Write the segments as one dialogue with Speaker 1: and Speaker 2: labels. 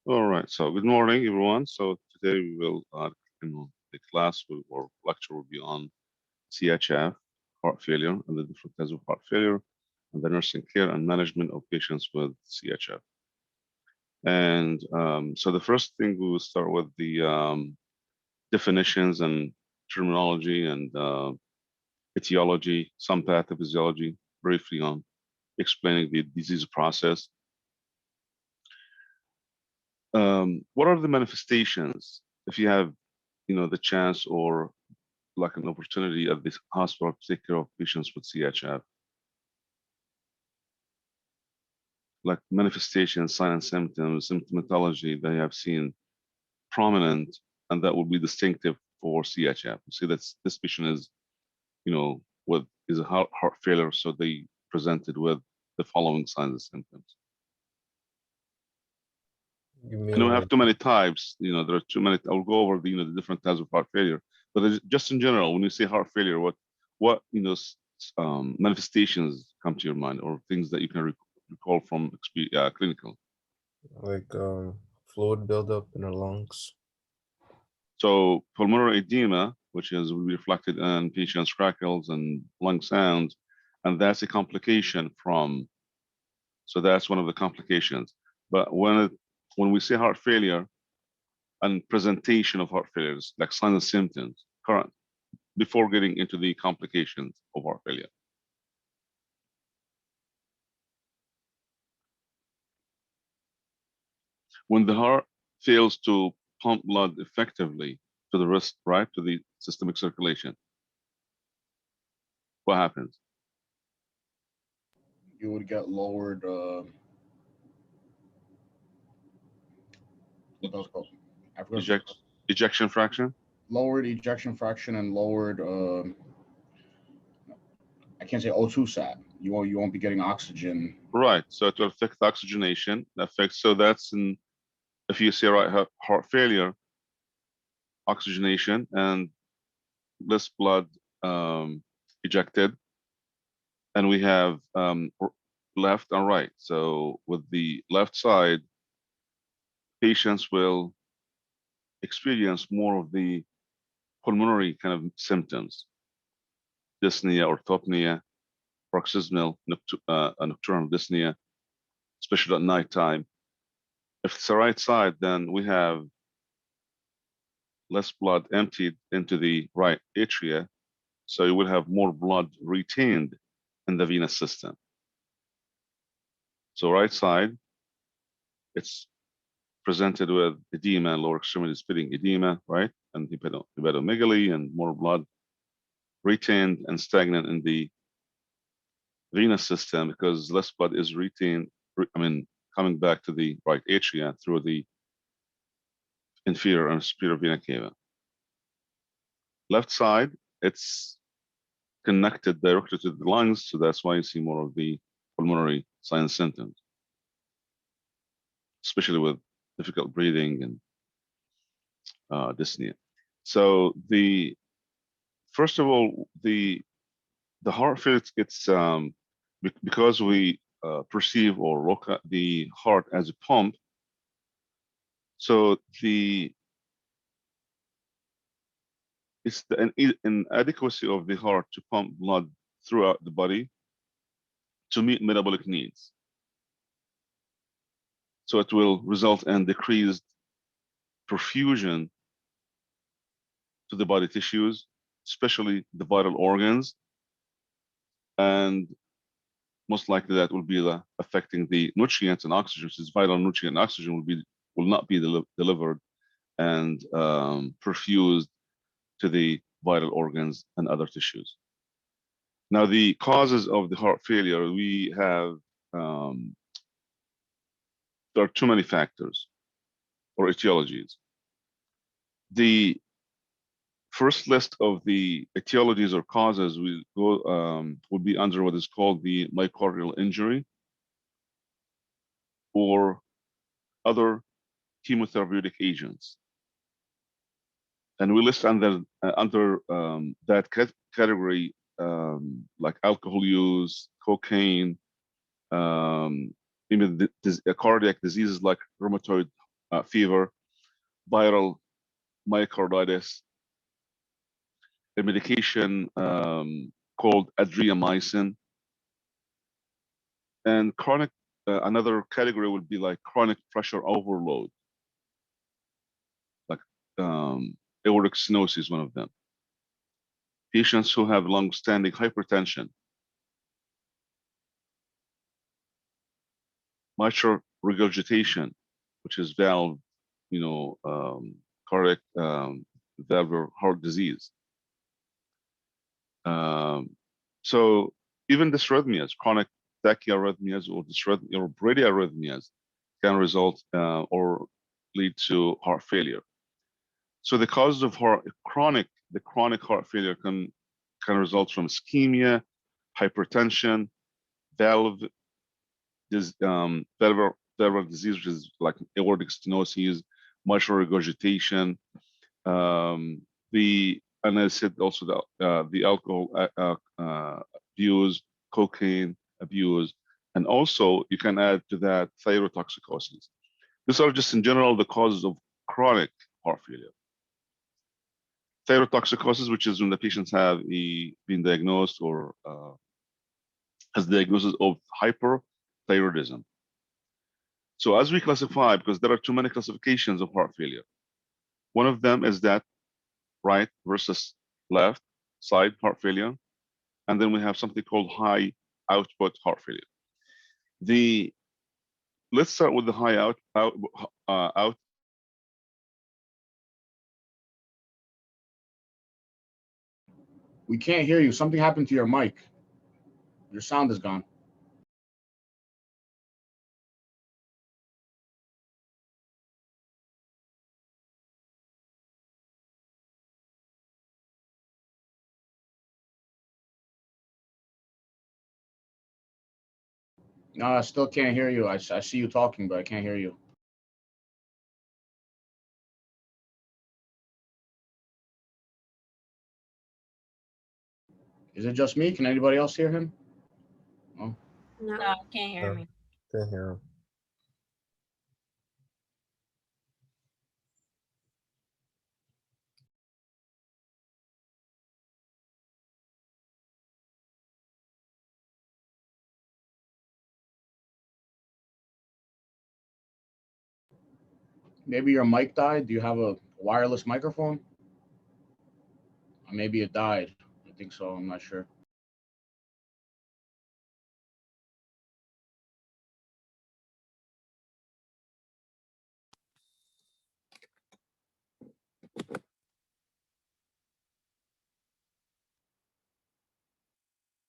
Speaker 1: All right, so good morning, everyone. So today we will, the class or lecture will be on CHF, heart failure, and the different types of heart failure, and the nursing care and management of patients with CHF. And so the first thing we will start with the definitions and terminology and etiology, some pathophysiology, briefly on explaining the disease process. What are the manifestations if you have, the chance or like an opportunity at this hospital to take care of patients with CHF? Like manifestations, signs and symptoms, symptomatology that you have seen prominent and that will be distinctive for CHF. You see that this patient is, is a heart failure, so they presented with the following signs and symptoms.
Speaker 2: You
Speaker 1: I know
Speaker 2: mean
Speaker 1: we have
Speaker 2: like
Speaker 1: too many types. There are too many. I'll go over the different types of heart failure. But just in general, when you say heart failure, what manifestations come to your mind, or things that you can recall from clinical?
Speaker 2: like fluid buildup in the lungs?
Speaker 1: So pulmonary edema, which is reflected in patients' crackles and lung sounds, and that's a complication from. So that's one of the complications. But when we say heart failure and presentation of heart failures, like signs and symptoms, current before getting into the complications of heart failure. When the heart fails to pump blood effectively to the wrist, right, to the systemic circulation, what happens?
Speaker 3: You would get lowered. What those called? I forgot.
Speaker 1: Ejection fraction?
Speaker 3: Lowered ejection fraction and lowered. I can't say O2 sat. You won't be getting oxygen.
Speaker 1: Right. So it will affect oxygenation. So that's if you see right heart failure, oxygenation and less blood ejected, and we have left and right. So with the left side, patients will experience more of the pulmonary kind of symptoms, dyspnea, orthopnea, paroxysmal nocturnal dyspnea, especially at nighttime. If it's the right side, then we have less blood emptied into the right atria, so you will have more blood retained in the venous system. So right side, it's presented with edema and lower extremity splitting edema, right? And hepatomegaly and more blood retained and stagnant in the venous system because less blood is retained, coming back to the right atria through the inferior and superior vena cava. Left side, it's connected directly to the lungs, so that's why you see more of the pulmonary signs and symptoms, especially with difficult breathing and dyspnea. So first of all, the heart failure, it's because we perceive or look at the heart as a pump. So it's the inadequacy of the heart to pump blood throughout the body to meet metabolic needs. So it will result in decreased perfusion to the body tissues, especially the vital organs, and most likely that will be affecting the nutrients and oxygen. Since vital nutrient and oxygen will not be delivered and perfused to the vital organs and other tissues. Now, the causes of the heart failure, we have there are too many factors or etiologies. The first list of the etiologies or causes will be under what is called the myocardial injury or other chemotherapeutic agents, and we list under that category like alcohol use, cocaine, even cardiac diseases like rheumatoid fever, viral myocarditis, a medication called adriamycin, and chronic. Another category would be like chronic pressure overload, like aortic stenosis, one of them. Patients who have long-standing hypertension, mitral regurgitation, which is valve, cardiac valvular heart disease. So even dysrhythmias, chronic tachyarrhythmias or bradyarrhythmias can result or lead to heart failure. So the causes of chronic heart failure can result from ischemia, hypertension, valvular disease, which is like aortic stenosis, mitral regurgitation, and I said also the alcohol abuse, cocaine abuse, and also you can add to that thyrotoxicosis. These are just in general the causes of chronic heart failure. Thyrotoxicosis, which is when the patients have been diagnosed or has diagnosis of hyperthyroidism. So as we classify, because there are too many classifications of heart failure, one of them is that right versus left side heart failure, and then we have something called high output heart failure. Let's start with the high out.
Speaker 3: We can't hear you. Something happened to your mic. Your sound is gone. No, I still can't hear you. I see you talking, but I can't hear you. Is it just me? Can anybody else hear him?
Speaker 4: No, can't hear me.
Speaker 2: Can't hear him.
Speaker 3: Maybe your mic died. Do you have a wireless microphone? Or maybe it died. I think so. I'm not sure.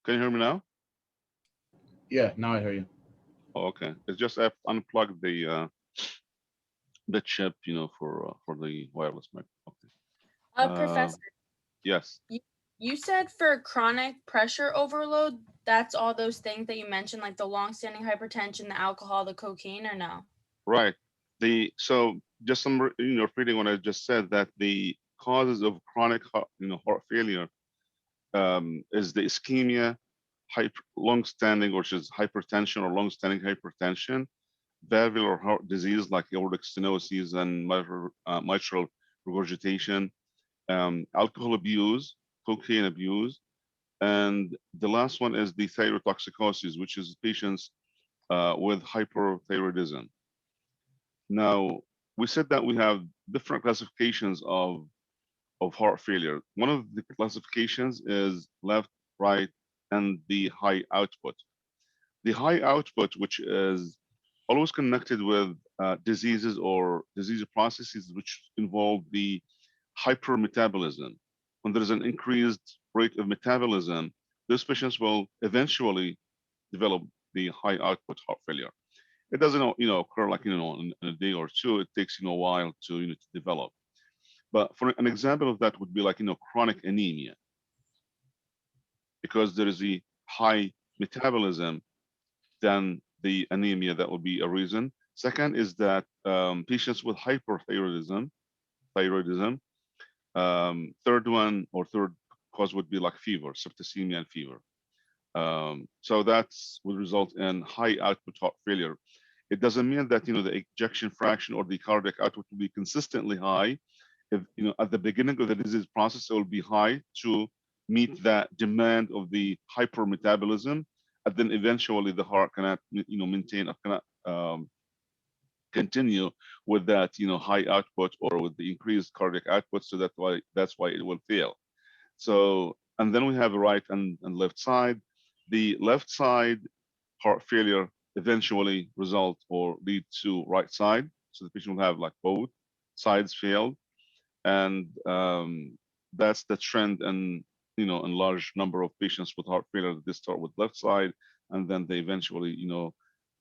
Speaker 1: Can you hear me now?
Speaker 3: Yeah, now I hear you.
Speaker 1: Oh, okay. It's just I've unplugged the chip, for the wireless mic. Okay.
Speaker 4: Professor,
Speaker 1: Yes.
Speaker 4: you said for chronic pressure overload, that's all those things that you mentioned, like the long-standing hypertension, the alcohol, the cocaine, or no?
Speaker 1: Right. So just some repeating what I just said, that the causes of chronic heart failure is the ischemia, long-standing, which is hypertension or long-standing hypertension, valvular heart disease like aortic stenosis and mitral regurgitation, alcohol abuse, cocaine abuse, and the last one is the thyrotoxicosis, which is patients with hyperthyroidism. Now, we said that we have different classifications of heart failure. One of the classifications is left, right, and the high output. The high output, which is always connected with diseases or disease processes which involve the hypermetabolism. When there is an increased rate of metabolism, those patients will eventually develop the high output heart failure. It doesn't, occur like, in a day or two. It takes, a while to develop. But for an example of that would be like, chronic anemia, because there is a high metabolism, then the anemia, that would be a reason. Second is that patients with hyperthyroidism, third cause would be like fever, septicemia and fever. So that's would result in high output heart failure. It doesn't mean that the ejection fraction or the cardiac output will be consistently high. If at the beginning of the disease process, it will be high to meet that demand of the hypermetabolism, and then eventually the heart cannot maintain or cannot continue with that high output or with the increased cardiac output. So that's why it will fail. So, and then we have right and left side. The left side heart failure eventually result or lead to right side. So the patient will have like both sides failed, and that's the trend. And in large number of patients with heart failure, they start with left side, and then they eventually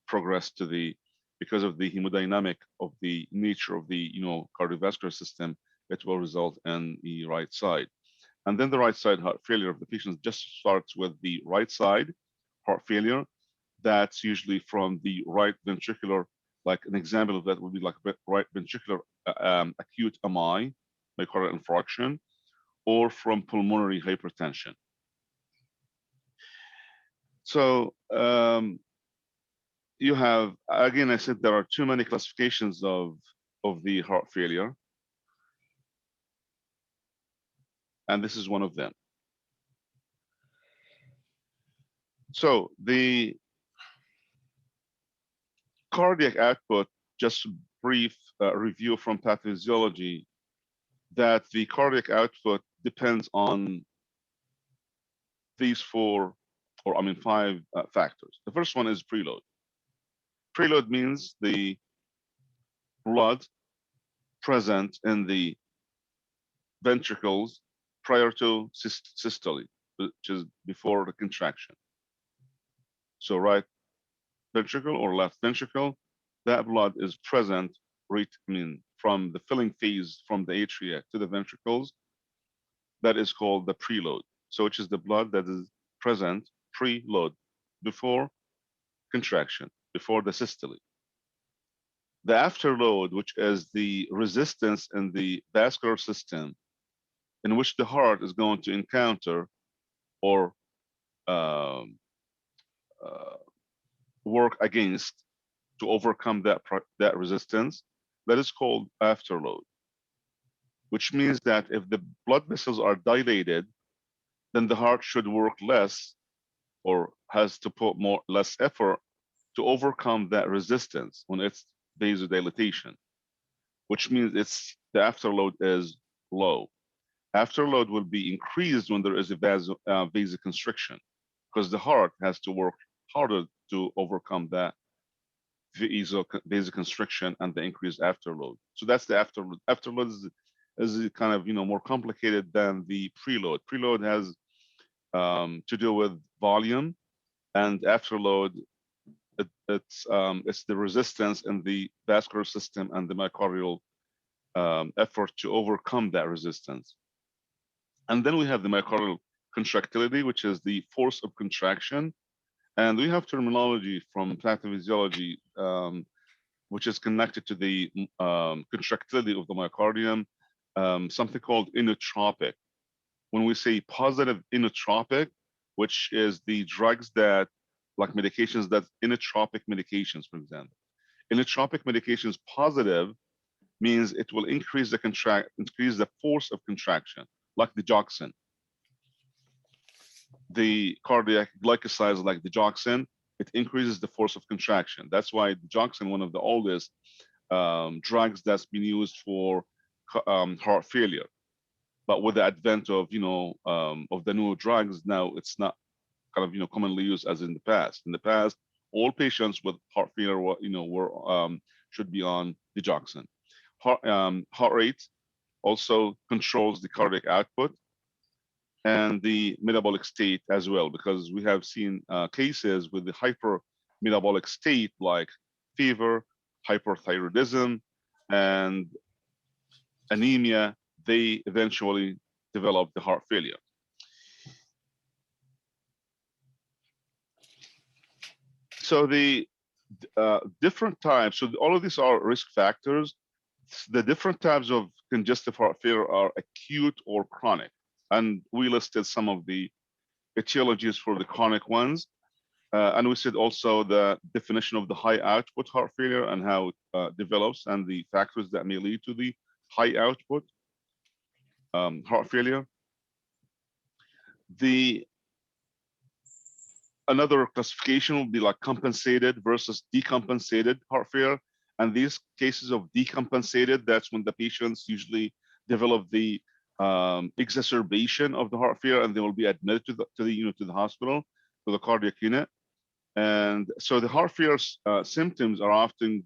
Speaker 1: progress to the, because of the hemodynamic of the nature of the cardiovascular system, it will result in the right side. And then the right side heart failure of the patient just starts with the right side heart failure. That's usually from the right ventricular, like an example of that would be like right ventricular acute MI, myocardial infarction, or from pulmonary hypertension. So you have, again, I said there are too many classifications of the heart failure, and this is one of them. So the cardiac output, just a brief review from pathophysiology, that the cardiac output depends on these five factors. The first one is preload. Preload means the blood present in the ventricles prior to systole, which is before the contraction. So right ventricle or left ventricle, that blood is present, from the filling phase from the atria to the ventricles. That is called the preload. So which is the blood that is present preload, before contraction, before the systole. The afterload, which is the resistance in the vascular system in which the heart is going to encounter or work against to overcome that resistance, that is called afterload, which means that if the blood vessels are dilated, then the heart should work less or has to put less effort to overcome that resistance when it's vasodilatation, which means the afterload is low. Afterload will be increased when there is a vasoconstriction, because the heart has to work harder to overcome that vasoconstriction and the increased afterload. So that's the afterload. Afterload is kind of more complicated than the preload. Preload has to do with volume, and afterload it's the resistance in the vascular system and the myocardial effort to overcome that resistance. And then we have the myocardial contractility, which is the force of contraction. And we have terminology from pathophysiology, which is connected to the contractility of the myocardium, something called inotropic. When we say positive inotropic, which is the drugs that, like medications, that inotropic medications, for example. Inotropic medications positive means it will increase the force of contraction, like digoxin. The cardiac glycosides like digoxin, it increases the force of contraction. That's why digoxin, one of the oldest drugs that's been used for heart failure. But with the advent of the new drugs, now it's not kind of commonly used as in the past. In the past, all patients with heart failure should be on digoxin. Heart rate also controls the cardiac output and the metabolic state as well, because we have seen cases with the hypermetabolic state like fever, hyperthyroidism, and anemia. They eventually develop the heart failure. So the different types, so all of these are risk factors. The different types of congestive heart failure are acute or chronic. And we listed some of the etiologies for the chronic ones. And we said also the definition of the high output heart failure and how it develops and the factors that may lead to the high output heart failure. Another classification will be like compensated versus decompensated heart failure. And these cases of decompensated, that's when the patients usually develop the exacerbation of the heart failure, and they will be admitted to the hospital, to the cardiac unit. And so the heart failure symptoms are often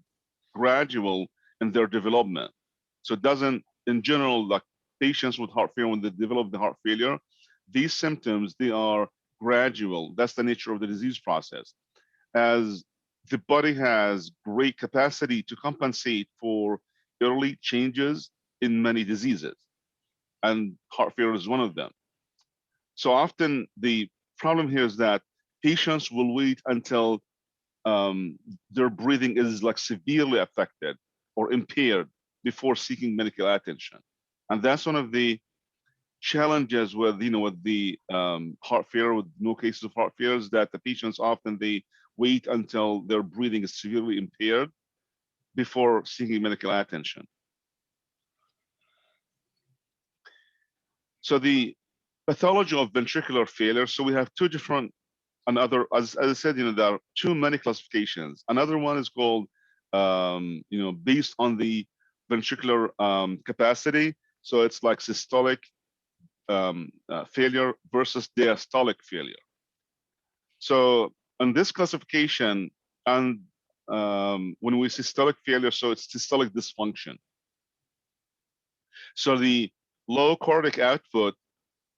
Speaker 1: gradual in their development. So it doesn't, in general, like patients with heart failure, when they develop the heart failure, these symptoms, they are gradual. That's the nature of the disease process. As the body has great capacity to compensate for early changes in many diseases, and heart failure is one of them. So often the problem here is that patients will wait until their breathing is like severely affected or impaired before seeking medical attention. And that's one of the challenges with the heart failure, with no cases of heart failure, is that the patients often they wait until their breathing is severely impaired before seeking medical attention. So the pathology of ventricular failure. So we have two different, as I said, there are too many classifications. Another one is called, based on the ventricular capacity. So it's like systolic failure versus diastolic failure. So in this classification, and when we systolic failure, so it's systolic dysfunction. So the low cardiac output,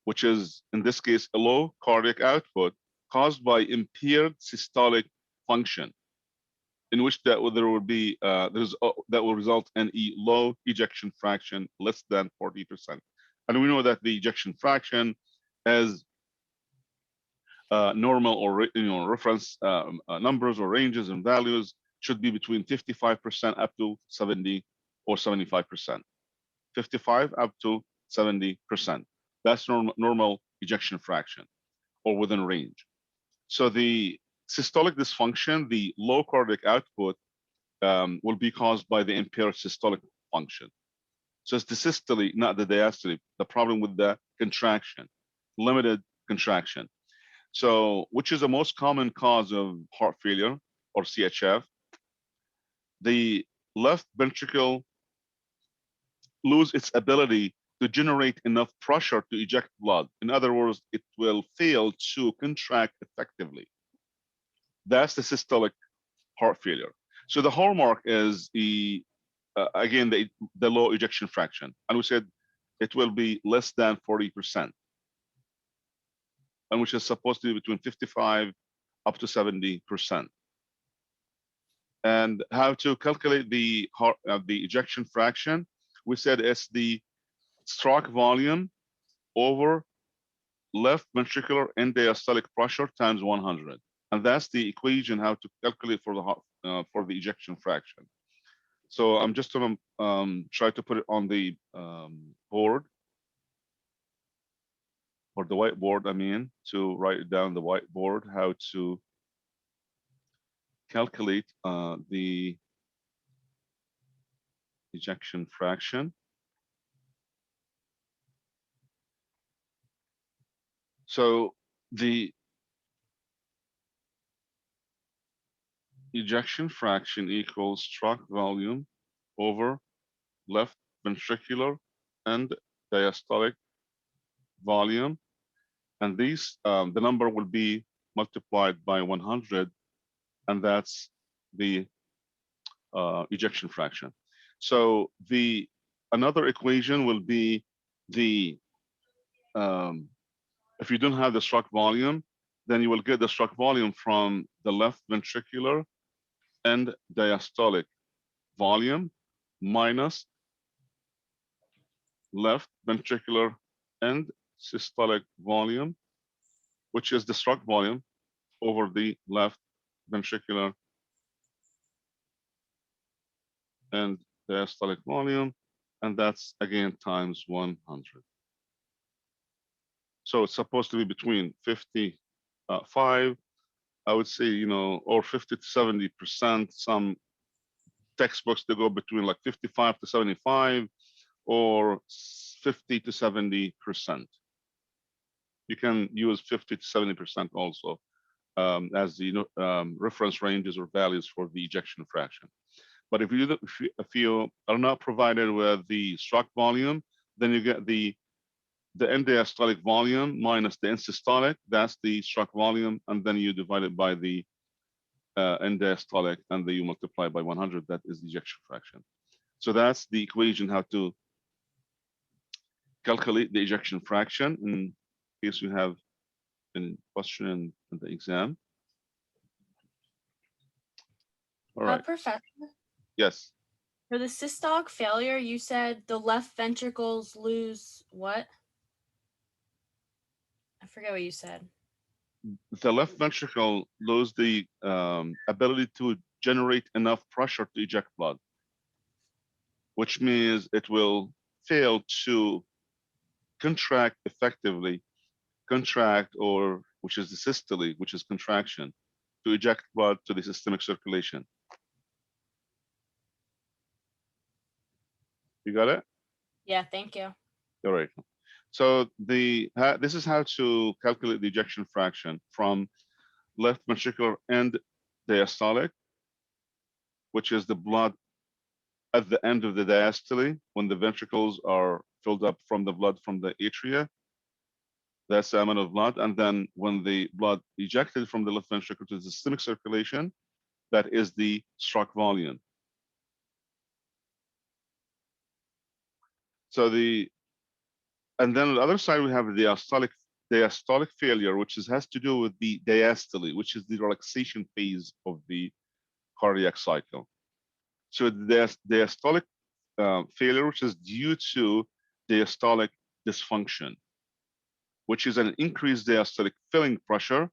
Speaker 1: which is in this case a low cardiac output caused by impaired systolic function, in which there will be that will result in a low ejection fraction less than 40%. And we know that the ejection fraction is normal or reference numbers or ranges and values should be between 55% up to 70 or 75%. 55 up to 70%. That's normal ejection fraction or within range. So the systolic dysfunction, the low cardiac output, will be caused by the impaired systolic function. So it's the systole, not the diastole, the problem with the contraction, limited contraction. So, which is the most common cause of heart failure or CHF? The left ventricle lose its ability to generate enough pressure to eject blood. In other words, it will fail to contract effectively. That's the systolic heart failure. So the hallmark is again the low ejection fraction, and we said it will be less than 40%, and which is supposed to be between 55 up to 70%. And how to calculate the ejection fraction? We said it's the stroke volume over left ventricular end diastolic pressure times 100, and that's the equation how to calculate for the ejection fraction. So I'm just going to try to put it on the board, or the whiteboard, I mean, to write it down the whiteboard, how to calculate the ejection fraction. So the ejection fraction equals stroke volume over left ventricular and diastolic volume, and these the number will be multiplied by 100, and that's the ejection fraction. So the another equation will be the if you don't have the stroke volume, then you will get the stroke volume from the left ventricular and diastolic volume minus left ventricular and systolic volume, which is the stroke volume over the left ventricular and diastolic volume, and that's again times 100. So it's supposed to be between 55 I would say, you know, or 50 to 70%. Some textbooks, they go between like 55 to 75 or 50 to 70%. You can use 50 to 70% also as the reference ranges or values for the ejection fraction. But if you are not provided with the stroke volume, then you get the end diastolic volume minus the end systolic. That's the stroke volume, and then you divide it by the end diastolic, and then you multiply by 100. That is the ejection fraction. So that's the equation how to calculate the ejection fraction in case you have a question in the exam. All right.
Speaker 4: Professor,
Speaker 1: Yes.
Speaker 4: for the systolic failure, you said the left ventricles lose what? I forget what you said.
Speaker 1: The left ventricle loses the ability to generate enough pressure to eject blood, which means it will fail to contract effectively, or which is the systole, which is contraction, to eject blood to the systemic circulation. You got it?
Speaker 4: Yeah, thank you.
Speaker 1: All right. So this is how to calculate the ejection fraction from left ventricular end diastolic, which is the blood at the end of the diastole when the ventricles are filled up from the blood from the atria. That's the amount of blood. And then when the blood ejected from the left ventricle to the systemic circulation, that is the stroke volume. So and then on the other side, we have the diastolic failure, which has to do with the diastole, which is the relaxation phase of the cardiac cycle. So the diastolic failure, which is due to diastolic dysfunction, which is an increased diastolic filling pressure,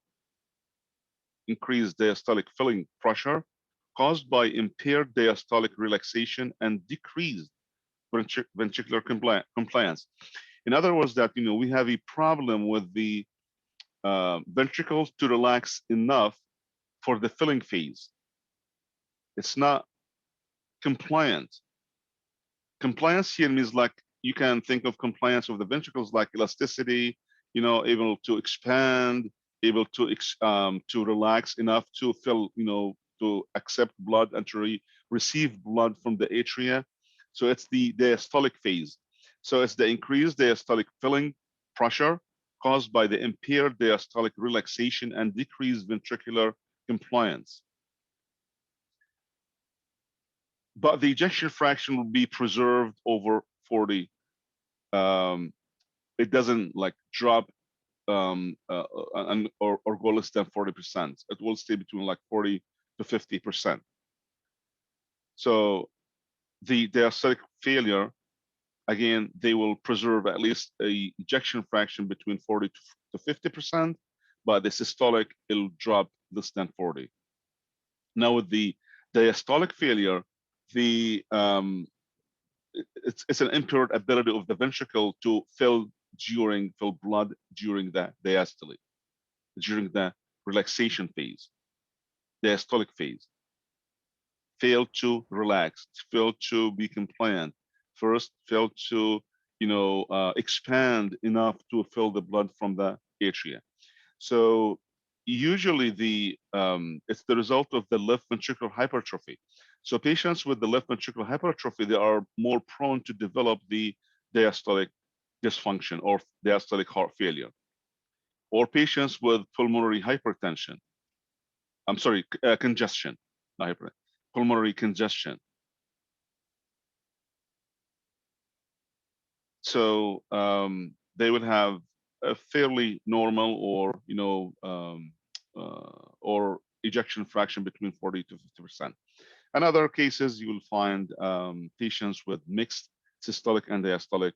Speaker 1: caused by impaired diastolic relaxation and decreased ventricular compliance. In other words, that we have a problem with the ventricles to relax enough for the filling phase. It's not compliant. Compliance here means like you can think of compliance of the ventricles like elasticity, able to expand, able to relax enough to fill, to accept blood and to receive blood from the atria. So it's the diastolic phase. So it's the increased diastolic filling pressure caused by the impaired diastolic relaxation and decreased ventricular compliance. But the ejection fraction will be preserved over 40. It doesn't like drop or go less than 40%. It will stay between like 40 to 50%. So the diastolic failure, again, they will preserve at least a ejection fraction between 40 to 50%, but the systolic, it'll drop less than 40. Now with the diastolic failure, it's an impaired ability of the ventricle to fill blood during the diastole, during the relaxation phase, diastolic phase. Fail to relax, fail to be compliant, first fail to expand enough to fill the blood from the atria. So usually it's the result of the left ventricular hypertrophy. So patients with the left ventricular hypertrophy, they are more prone to develop the diastolic dysfunction or diastolic heart failure. Or patients with pulmonary hypertension. I'm sorry, congestion, not hypertension. Pulmonary congestion. So they would have a fairly normal or ejection fraction between 40 to 50%. In other cases, you will find patients with mixed systolic and diastolic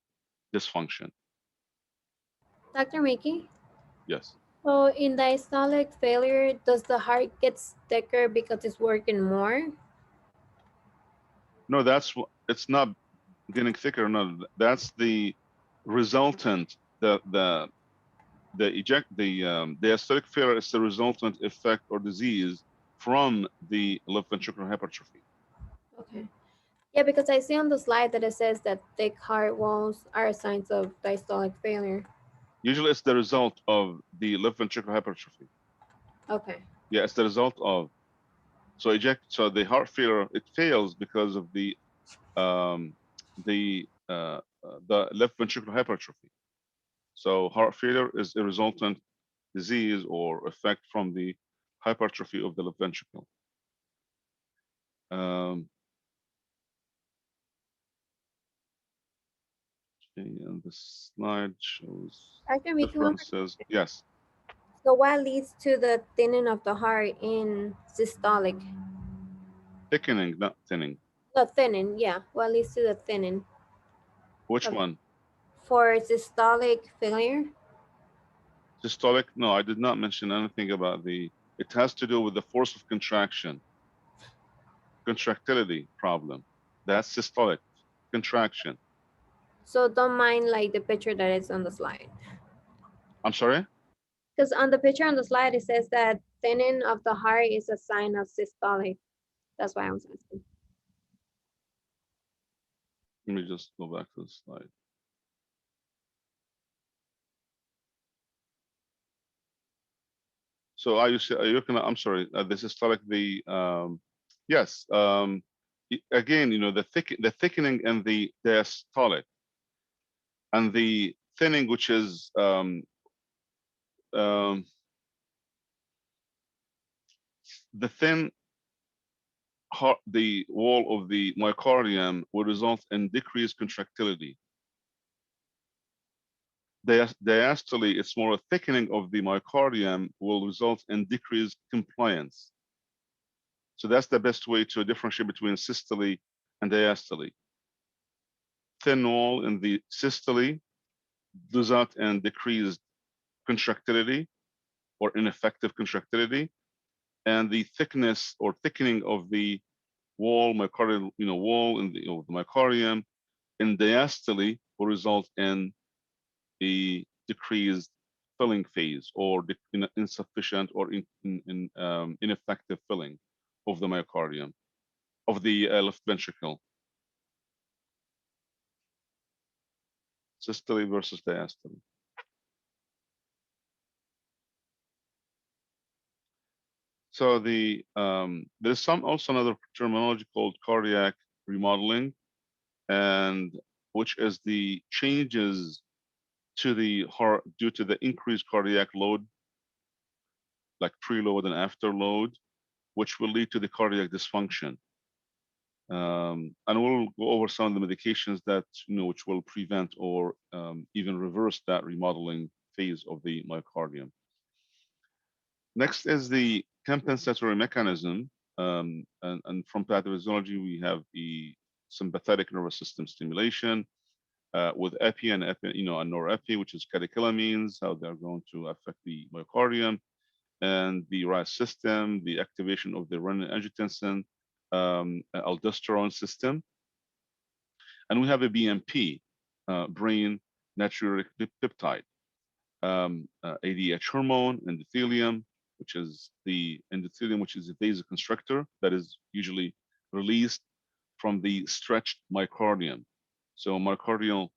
Speaker 1: dysfunction.
Speaker 5: Dr. Mickey?
Speaker 1: Yes.
Speaker 5: So in diastolic failure, does the heart get thicker because it's working more?
Speaker 1: No, it's not getting thicker. No, that's the resultant, the diastolic failure is the resultant effect or disease from the left ventricular hypertrophy.
Speaker 5: Okay. Yeah, because I see on the slide that it says that thick heart walls are signs of diastolic failure.
Speaker 1: Usually it's the result of the left ventricular hypertrophy.
Speaker 5: Okay.
Speaker 1: Yeah, it's the result of. So the heart failure, it fails because of um, the left ventricular hypertrophy. So heart failure is a resultant disease or effect from the hypertrophy of the left ventricle. Um, okay, and the slide shows
Speaker 5: Dr. Miki, one more-
Speaker 1: differences. Yes,
Speaker 5: so what leads to the thinning of the heart in systolic?
Speaker 1: thickening, not thinning.
Speaker 5: The thinning, yeah. What leads to the thinning
Speaker 1: Which
Speaker 5: of,
Speaker 1: one?
Speaker 5: for systolic failure?
Speaker 1: Systolic? No, I did not mention anything about it has to do with the force of contraction, contractility problem. That's systolic contraction.
Speaker 5: So don't mind like the picture that is on the slide.
Speaker 1: I'm sorry?
Speaker 5: Because on the picture on the slide, it says that thinning of the heart is a sign of systolic. That's why I was asking.
Speaker 1: Let me just go back to the slide. So are you looking at, I'm sorry, the systolic, yes, again, the thickening and the diastolic and the thinning, which is the thin heart, the wall of the myocardium will result in decreased contractility. Diastole, it's more a thickening of the myocardium will result in decreased compliance. So that's the best way to differentiate between systole and diastole. Thin wall in the systole result in decreased contractility or ineffective contractility, and the thickness or thickening of the wall, myocardial, wall in the myocardium in diastole will result in a decreased filling phase or insufficient or ineffective filling of the myocardium, of the left ventricle. Systole versus diastole. So there's also another terminology called cardiac remodeling, and which is the changes to the heart due to the increased cardiac load, like preload and afterload, which will lead to the cardiac dysfunction. And we'll go over some of the medications that which will prevent or even reverse that remodeling phase of the myocardium. Next is the compensatory mechanism, and from pathophysiology we have the sympathetic nervous system stimulation with epi and and norepi, which is catecholamines, how they're going to affect the myocardium, and the RAS system, the activation of the renin-angiotensin aldosterone system, and we have a BMP, brain natriuretic peptide, ADH hormone, endothelium, which is the endothelium, which is a vasoconstrictor that is usually released from the stretched myocardium. So myocardial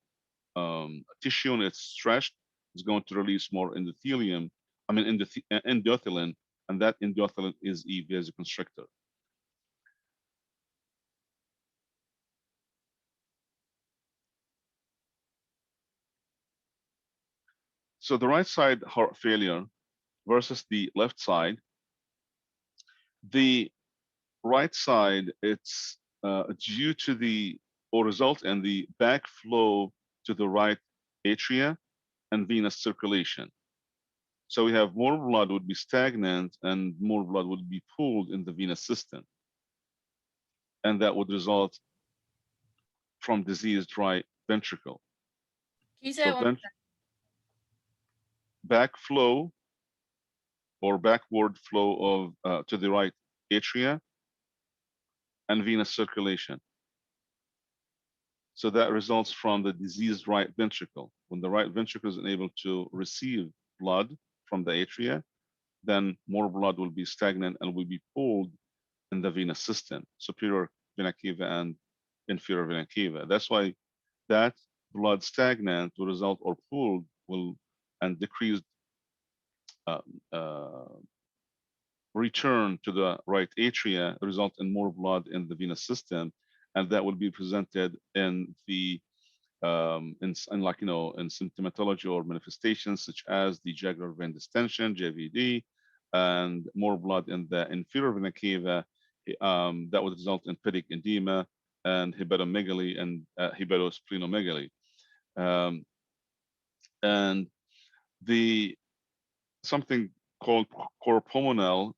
Speaker 1: tissue, and it's stretched, is going to release more endothelium, endothelin, and that endothelin is a vasoconstrictor. So the right side heart failure versus the left side. The right side, it's due to the or result in the backflow to the right atria and venous circulation. So we have more blood would be stagnant and more blood would be pooled in the venous system. And that would result from diseased right ventricle.
Speaker 4: Can you say
Speaker 1: So
Speaker 4: it one?
Speaker 1: backflow or backward flow of to the right atria and venous circulation. So that results from the diseased right ventricle. When the right ventricle is unable to receive blood from the atria, then more blood will be stagnant and will be pulled in the venous system, superior vena cava and inferior vena cava. That's why that blood stagnant will result or pooled will and decreased uh, uh, return to the right atria result in more blood in the venous system, and that will be presented in the in like in symptomatology or manifestations such as the jugular vein distension (JVD) and more blood in the inferior vena cava. That would result in pedik edema and hepatomegaly and hepatosplenomegaly. And the something called cor pulmonale,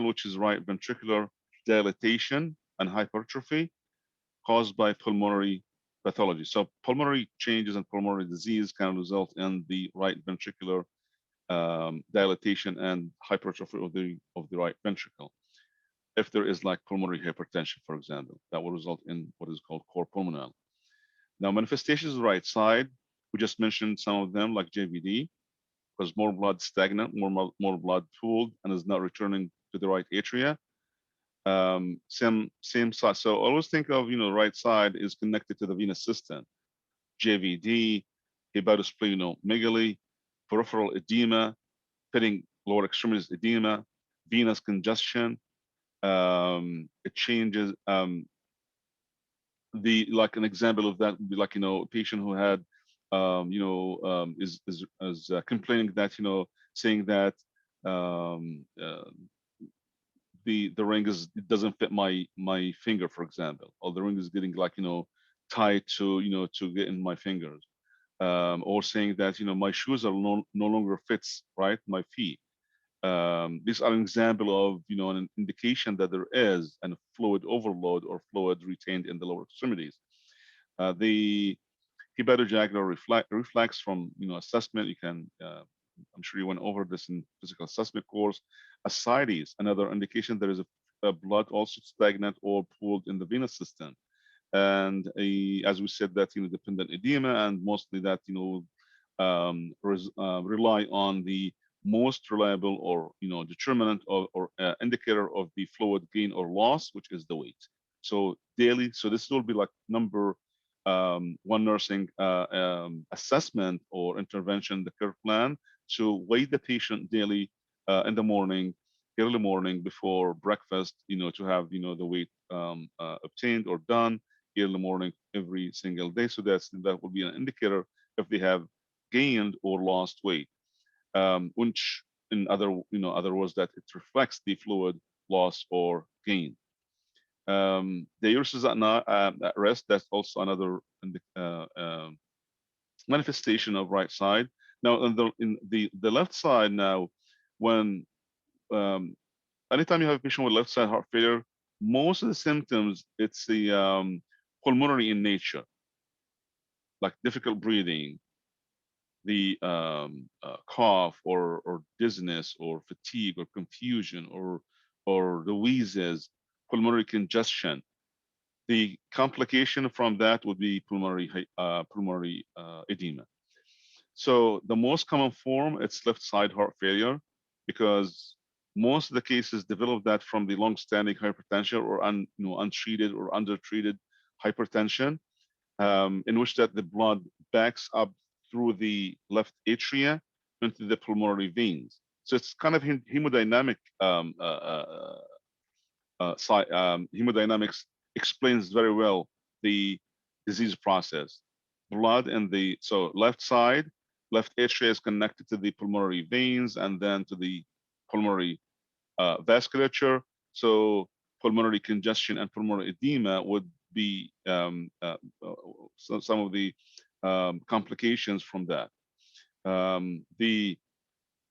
Speaker 1: which is right ventricular dilatation and hypertrophy caused by pulmonary pathology. So pulmonary changes and pulmonary disease can result in the right ventricular dilatation and hypertrophy of the right ventricle. If there is like pulmonary hypertension, for example, that will result in what is called cor pulmonale. Now, manifestations of the right side, we just mentioned some of them, like JVD, because more blood stagnant, more blood pooled, and is not returning to the right atria. Same side. So always think of right side is connected to the venous system. JVD, hepatosplenomegaly, peripheral edema, pitting lower extremities edema, venous congestion. It changes. Like an example of that would be like a patient who had is complaining that saying that um, uh, the ring it doesn't fit my finger, for example, or the ring is getting like tied to get in my fingers, or saying that my shoes are no longer fits right my feet. These are an example of an indication that there is a fluid overload or fluid retained in the lower extremities. The hepatojugular reflex from assessment, you can I'm sure you went over this in physical assessment course. Ascites, another indication there is a blood also stagnant or pooled in the venous system, and as we said that dependent edema, and mostly that rely on the most reliable or determinant or indicator of the fluid gain or loss, which is the weight. So daily, so this will be like number one nursing assessment or intervention, the care plan, to weigh the patient daily in the morning, early morning before breakfast, to have the weight obtained or done early morning every single day. So that will be an indicator if they have gained or lost weight, which in other words that it reflects the fluid loss or gain. The ureters at rest, that's also another manifestation of right side. Now, in the left side now, when anytime you have a patient with left side heart failure, most of the symptoms, it's the pulmonary in nature, like difficult breathing, the cough or dizziness or fatigue or confusion or the wheezes, pulmonary congestion. The complication from that would be pulmonary edema. So the most common form, it's left side heart failure, because most of the cases develop that from the long-standing hypertension or untreated or undertreated hypertension, in which that the blood backs up through the left atria into the pulmonary veins. So it's kind of hemodynamic. Hemodynamics explains very well the disease process. Blood in the left side, left atria is connected to the pulmonary veins and then to the pulmonary vasculature. So pulmonary congestion and pulmonary edema would be some of the complications from that. And we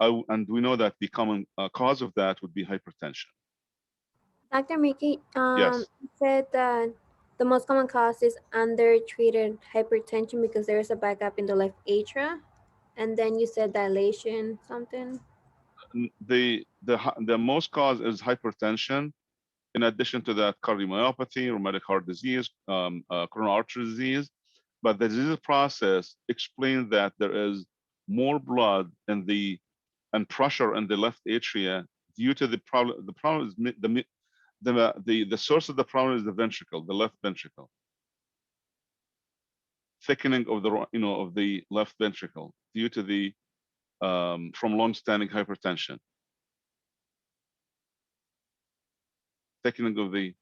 Speaker 1: know that the common cause of that would be hypertension.
Speaker 5: Dr. Miki
Speaker 1: Yes.
Speaker 5: said that the most common cause is undertreated hypertension because there is a backup in the left atria, and then you said dilation something.
Speaker 1: The most cause is hypertension. In addition to that, cardiomyopathy, rheumatic heart disease, coronary artery disease. But the disease process explains that there is more blood in the and pressure in the left atria due to the problem. The problem is the source of the problem is the ventricle, the left ventricle, thickening of the of the left ventricle due to the from long-standing hypertension, thickening of the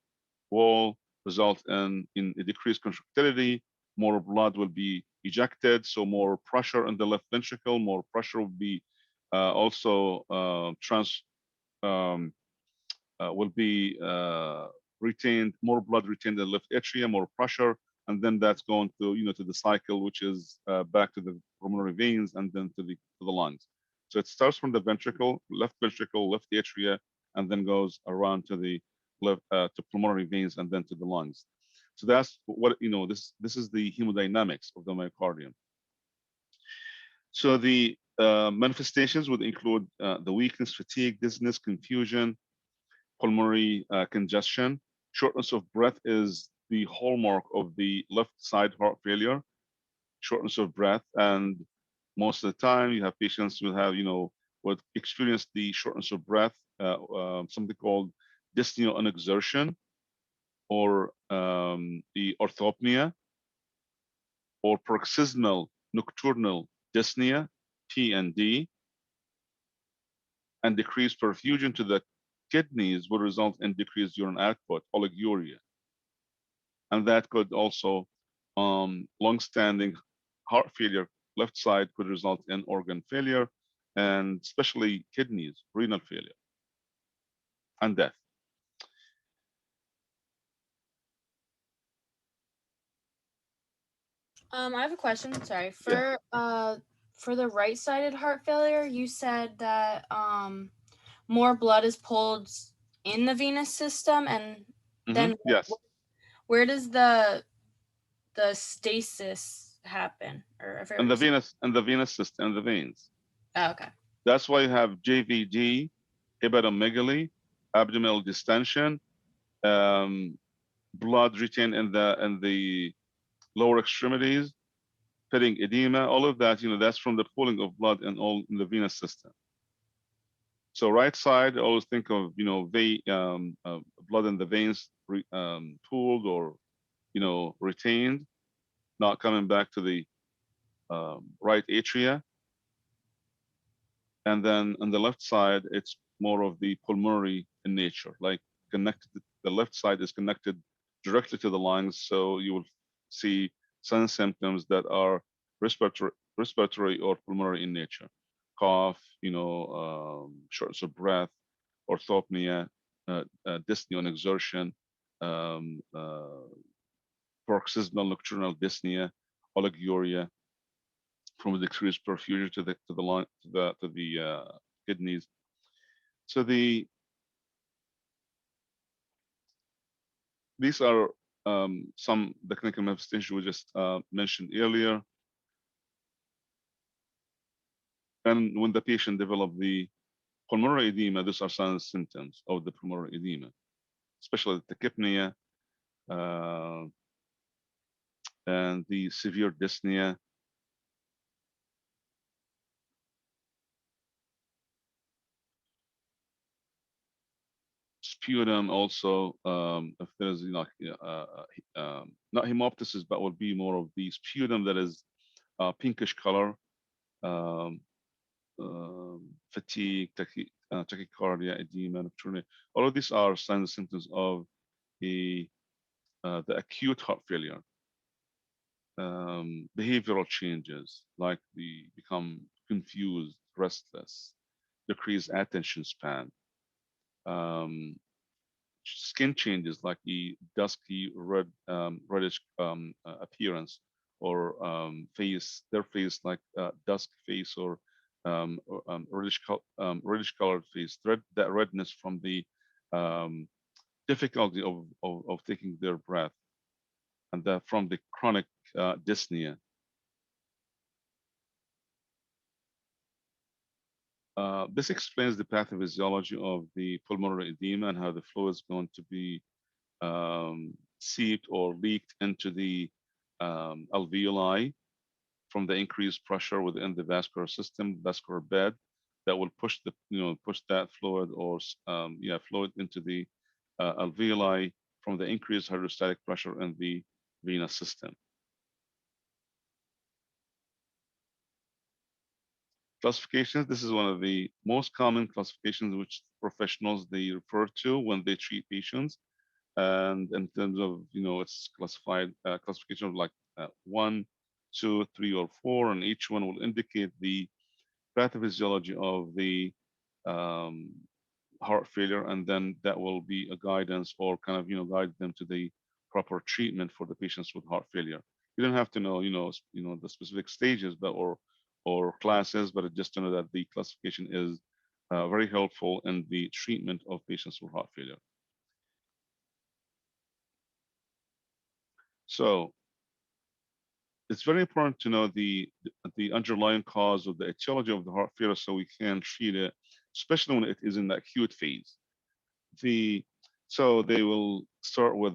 Speaker 1: wall result in a decreased contractility. More blood will be ejected, so more pressure in the left ventricle. More pressure will be also will be retained. More blood retained in the left atria, more pressure, and then that's going to to the cycle, which is back to the pulmonary veins and then to the lungs. So it starts from the ventricle, left atria, and then goes around to the left to pulmonary veins and then to the lungs. So that's what this is the hemodynamics of the myocardium. So the manifestations would include the weakness, fatigue, dizziness, confusion, pulmonary congestion. Shortness of breath is the hallmark of the left side heart failure, shortness of breath. And most of the time you have patients who have, would experience the shortness of breath, something called dyspnea on exertion, or the orthopnea, or paroxysmal nocturnal dyspnea, PND, and decreased perfusion to the kidneys will result in decreased urine output, oliguria. And that could also, long-standing heart failure, left side, could result in organ failure, and especially kidneys, renal failure, and death.
Speaker 4: I have a question. Sorry. For the right-sided heart failure, you said that more blood is pulled in the venous system, and then
Speaker 1: yes,
Speaker 4: where does the stasis happen? Or I forget
Speaker 1: and
Speaker 4: what
Speaker 1: the
Speaker 4: you said.
Speaker 1: venous system and the veins.
Speaker 4: Oh, okay.
Speaker 1: That's why you have JVD, hepatomegaly, abdominal distension, blood retained in the lower extremities, pitting edema, all of that, that's from the pooling of blood in the venous system. So right side, always think of, blood in the veins pooled or, retained, not coming back to the right atria. And then on the left side, it's more of the pulmonary in nature, like connected. The left side is connected directly to the lungs. So you will see some symptoms that are respiratory or pulmonary in nature. Cough, shortness of breath, orthopnea, dyspnea on exertion, paroxysmal nocturnal dyspnea, oliguria, from the decreased perfusion to the lung, to the kidneys. So these are some the clinical manifestations we just mentioned earlier. And when the patient developed the pulmonary edema, these are some symptoms of the pulmonary edema, especially the tachypnea and the severe dyspnea. Sputum also, if there's not hemoptysis, but will be more of the sputum that is pinkish color, fatigue, tachycardia, edema, nocturnia. All of these are signs and symptoms of the acute heart failure. Behavioral changes like the become confused, restless, decreased attention span. Skin changes like the dusky red, reddish appearance, or their face like dusk face, or reddish colored face. That redness from the difficulty of taking their breath, and that from the chronic dyspnea. This explains the pathophysiology of the pulmonary edema and how the flow is going to be seeped or leaked into the alveoli from the increased pressure within the vascular system, vascular bed, that will push the push that fluid or fluid into the alveoli from the increased hydrostatic pressure in the venous system. Classifications. This is one of the most common classifications which professionals they refer to when they treat patients. And in terms of, it's classified classification of like 1, 2, 3, or 4, and each one will indicate the pathophysiology of the heart failure, and then that will be a guidance or kind of guide them to the proper treatment for the patients with heart failure. You don't have to know the specific stages, but or classes, but just to know that the classification is very helpful in the treatment of patients with heart failure. So it's very important to know the underlying cause of the etiology of the heart failure so we can treat it, especially when it is in the acute phase. So they will start with,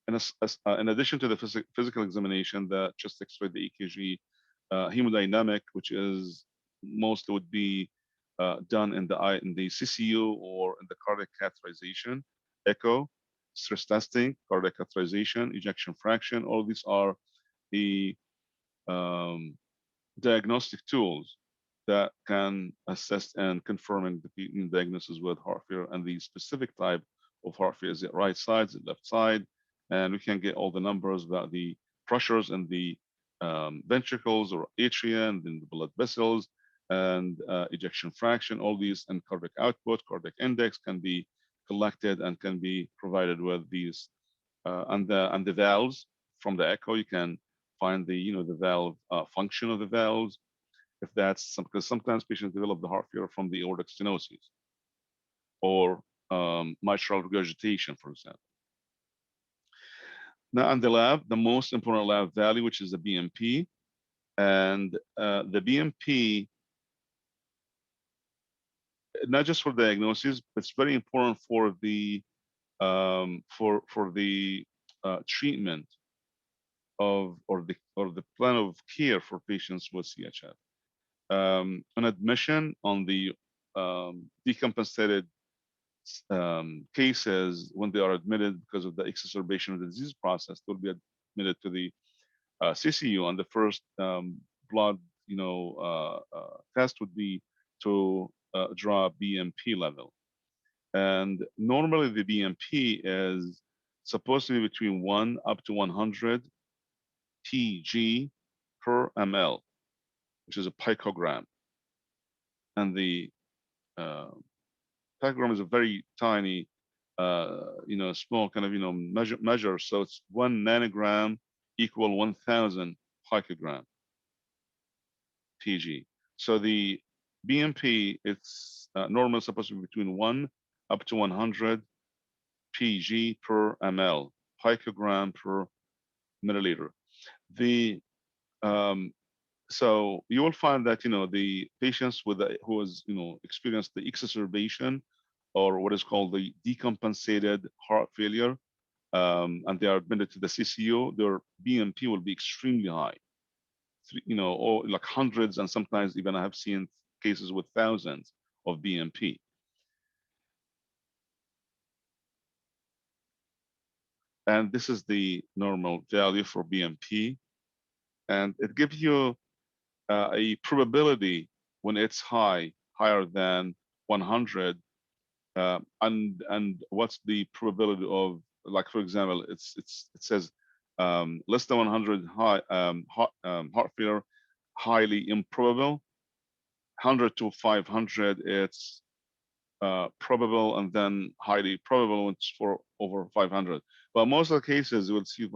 Speaker 1: in addition to the physical examination, the chest X-ray, the EKG, hemodynamic, which is mostly would be done in the CCU or in the cardiac catheterization, echo, stress testing, cardiac catheterization, ejection fraction. All these are the diagnostic tools that can assist in confirming the diagnosis with heart failure and the specific type of heart failure. Is it right side, is it left side? And we can get all the numbers about the pressures in the ventricles or atria and then the blood vessels and ejection fraction. All these and cardiac output, cardiac index can be collected and can be provided with these and the valves from the echo. You can find the the valve function of the valves. If that's because sometimes patients develop the heart failure from the aortic stenosis or mitral regurgitation, for example. Now, in the lab, the most important lab value, which is the BMP, and the BMP, not just for diagnosis, but it's very important for the treatment of or the plan of care for patients with CHF. An admission on the decompensated cases, when they are admitted because of the exacerbation of the disease process, they'll be admitted to the CCU, and the first blood test would be to draw BMP level. And normally the BMP is supposed to be between 1 up to 100 pg per ml, which is a picogram. And the picogram is a very tiny, small kind of, measure. So it's 1 nanogram equal 1,000 picogram pg. So the BMP, it's normally supposed to be between 1 up to 100 pg per ml, picogram per milliliter. So you will find that the patients with who has experienced the exacerbation or what is called the decompensated heart failure, and they are admitted to the CCU, their BMP will be extremely high, or like hundreds, and sometimes even I have seen cases with thousands of BMP. And this is the normal value for BMP, and it gives you a probability when it's higher than 100, and what's the probability of, like, for example, it says less than 100 heart failure, highly improbable. 100 to 500, it's probable, and then highly probable when it's for over 500. But most of the cases,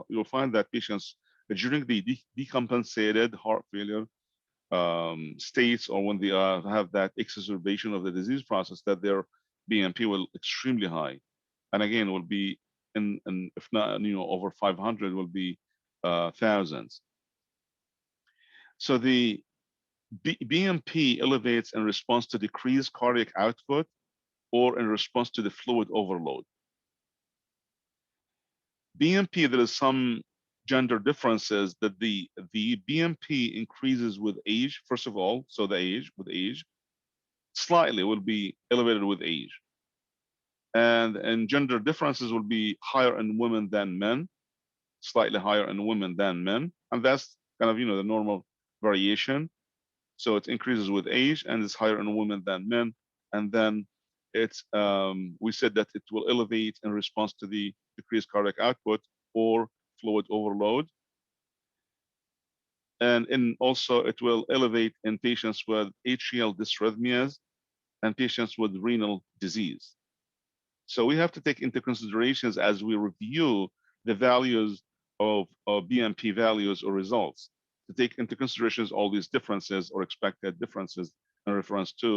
Speaker 1: you'll find that patients during the decompensated heart failure states, or when they have that exacerbation of the disease process, that their BMP will extremely high, and again will be in if not over 500, will be thousands. So the BMP elevates in response to decreased cardiac output or in response to the fluid overload. BMP, there is some gender differences, that the BMP increases with age, first of all. So the age, with age, slightly will be elevated with age. And gender differences will be higher in women than men, slightly higher in women than men. And that's kind of, the normal variation. So it increases with age and is higher in women than men. And then it's, we said that it will elevate in response to the decreased cardiac output or fluid overload. And also it will elevate in patients with atrial dysrhythmias and patients with renal disease. So we have to take into considerations as we review the values of BMP values or results, to take into considerations all these differences or expected differences in reference to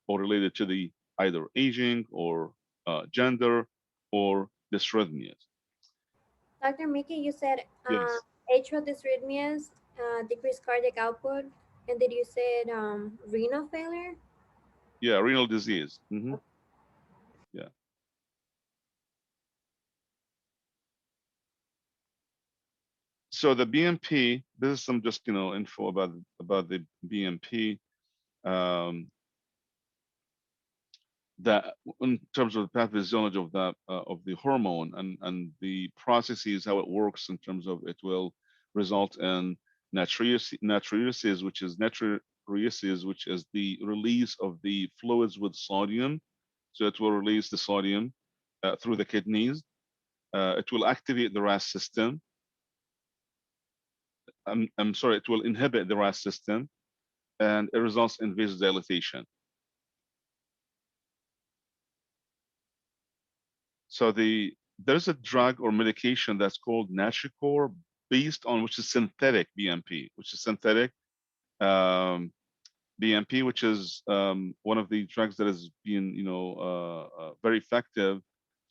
Speaker 1: or related to the either aging or gender or dysrhythmias.
Speaker 5: Dr. Miki, you said
Speaker 1: Yes.
Speaker 5: atrial dysrhythmias, decreased cardiac output, and then you said renal failure.
Speaker 1: Yeah, renal disease. Yeah. So the BMP, this is some just info about the BMP. That in terms of the pathophysiology of the hormone and the processes, how it works in terms of it will result in natriuresis, which is the release of the fluids with sodium. So it will release the sodium through the kidneys. It will activate the RAS system. I'm sorry, it will inhibit the RAS system, and it results in vasodilation. So there's a drug or medication that's called Natricor, based on which is synthetic BMP, which is synthetic BMP, which is one of the drugs that has been very effective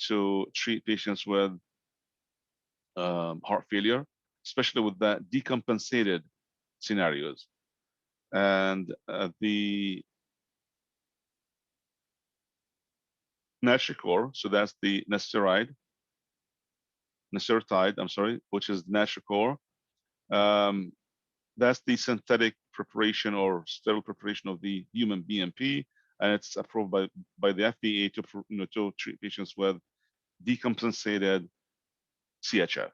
Speaker 1: to treat patients with heart failure, especially with that decompensated scenarios. And the Natricor, so that's the Nestertide, I'm sorry, which is Natricor. That's the synthetic preparation or sterile preparation of the human BMP, and it's approved by the FDA to treat patients with decompensated CHF.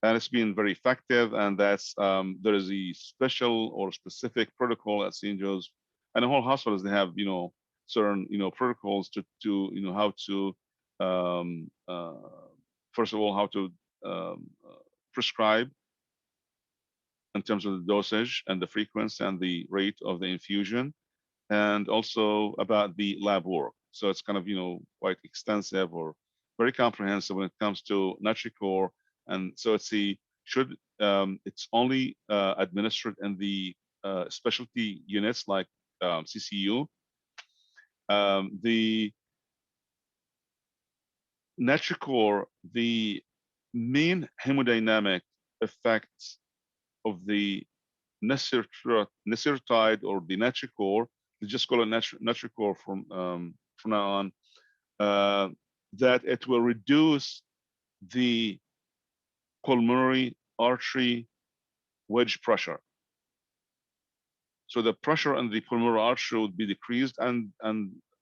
Speaker 1: And it's been very effective, and that's there is a special or specific protocol at St. Joe's, and the whole hospitals, they have certain protocols to how to first of all how to prescribe in terms of the dosage and the frequency and the rate of the infusion, and also about the lab work. So it's kind of quite extensive or very comprehensive when it comes to Natricor. And so it's only administered in the specialty units like CCU. The Natricor, the main hemodynamic effects of the Nestertide or the Natricor, we just call it Natricor from now on, that it will reduce the pulmonary artery wedge pressure. So the pressure on the pulmonary artery would be decreased, and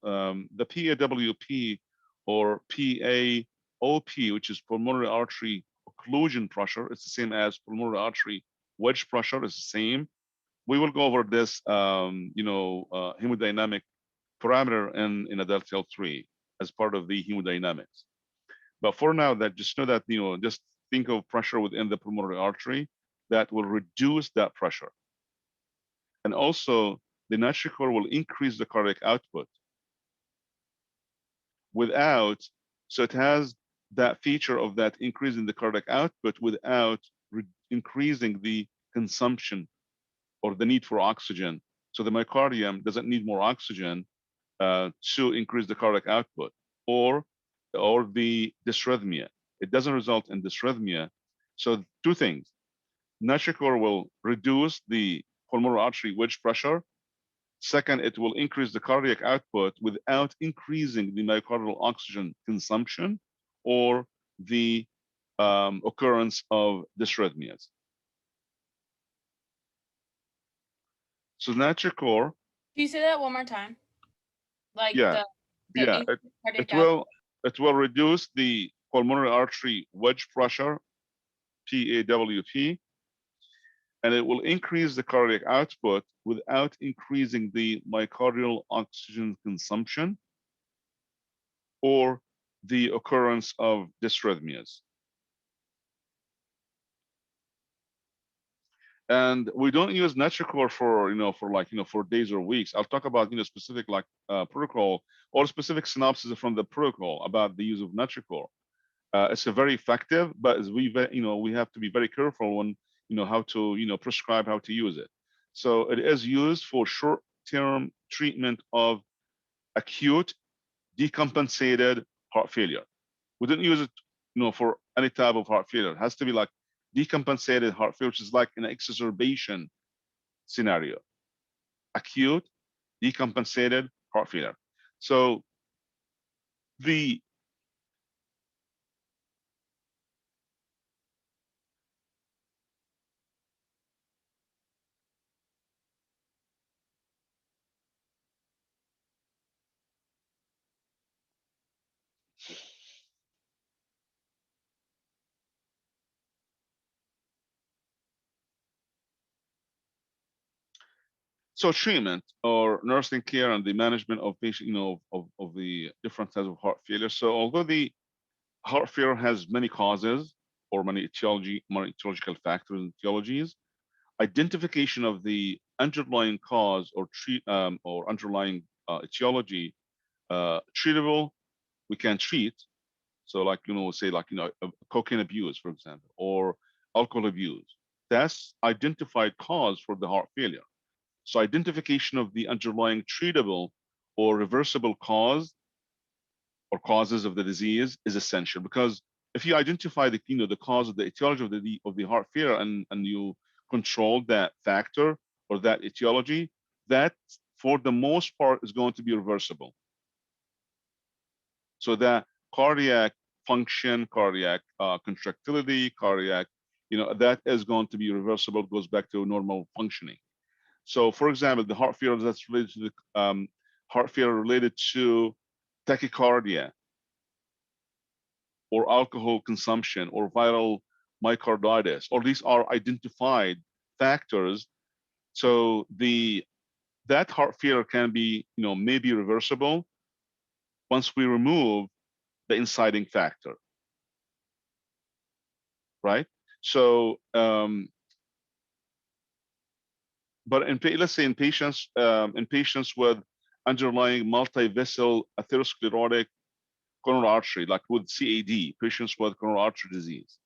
Speaker 1: the PAWP or PAOP, which is pulmonary artery occlusion pressure, it's the same as pulmonary artery wedge pressure, is the same. We will go over this, hemodynamic parameter in adult L3 as part of the hemodynamics. But for now, that just know that just think of pressure within the pulmonary artery that will reduce that pressure. And also, the Natricor will increase the cardiac output so it has that feature of that increase in the cardiac output without increasing the consumption or the need for oxygen. So the myocardium doesn't need more oxygen to increase the cardiac output, or the dysrhythmia. It doesn't result in dysrhythmia. So two things: Natricor will reduce the pulmonary artery wedge pressure. Second, it will increase the cardiac output without increasing the myocardial oxygen consumption or the occurrence of dysrhythmias. So Natricor,
Speaker 4: Can you say that one more time? Like
Speaker 1: yeah,
Speaker 4: the
Speaker 1: yeah,
Speaker 4: increased cardiac
Speaker 1: it will reduce the pulmonary artery wedge pressure, PAWP, and it will increase the cardiac output without increasing the myocardial oxygen consumption or the occurrence of dysrhythmias. And we don't use Natricor for for days or weeks. I'll talk about specific protocol or specific synopsis from the protocol about the use of Natricor. It's a very effective, but as we have to be very careful when how to prescribe how to use it. So it is used for short-term treatment of acute decompensated heart failure. We didn't use it for any type of heart failure. It has to be like decompensated heart failure, which is like an exacerbation scenario, acute decompensated heart failure. So the so treatment or nursing care and the management of patient, of the different types of heart failure. So although the heart failure has many causes or many etiological factors and etiologies, identification of the underlying cause or or underlying etiology treatable, we can treat. So like say like cocaine abuse, for example, or alcohol abuse. That's identified cause for the heart failure. So identification of the underlying treatable or reversible cause or causes of the disease is essential, because if you identify the the cause of the etiology of the heart failure and you control that factor or that etiology, that for the most part is going to be reversible. So that cardiac function, cardiac contractility, cardiac, that is going to be reversible, goes back to normal functioning. So for example, the heart failure that's related to the heart failure related to tachycardia or alcohol consumption or viral myocarditis, or these are identified factors. So that heart failure can be, maybe reversible once we remove the inciting factor, right? So, but let's say in patients with underlying multi-vessel atherosclerotic coronary artery, like with CAD, patients with coronary artery disease,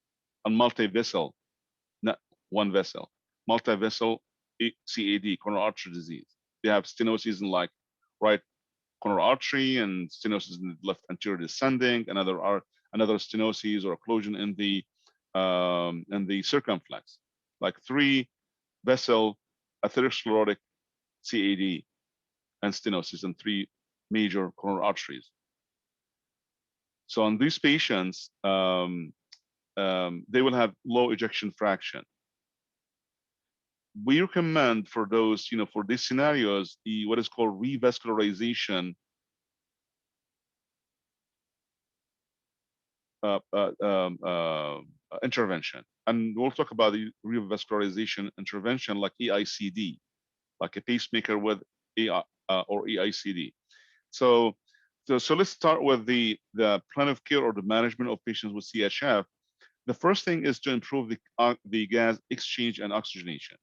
Speaker 1: and multi-vessel, not one vessel, multi-vessel CAD, coronary artery disease. They have stenosis in like right coronary artery and stenosis in the left anterior descending, another stenosis or occlusion in the circumflex, like 3-vessel atherosclerotic CAD and stenosis in 3 major coronary arteries. So in these patients, they will have low ejection fraction. We recommend for those, for these scenarios, what is called revascularization intervention. And we'll talk about the revascularization intervention like EICD, like a pacemaker with or EICD. So let's start with the plan of care or the management of patients with CHF. The first thing is to improve the gas exchange and oxygenation.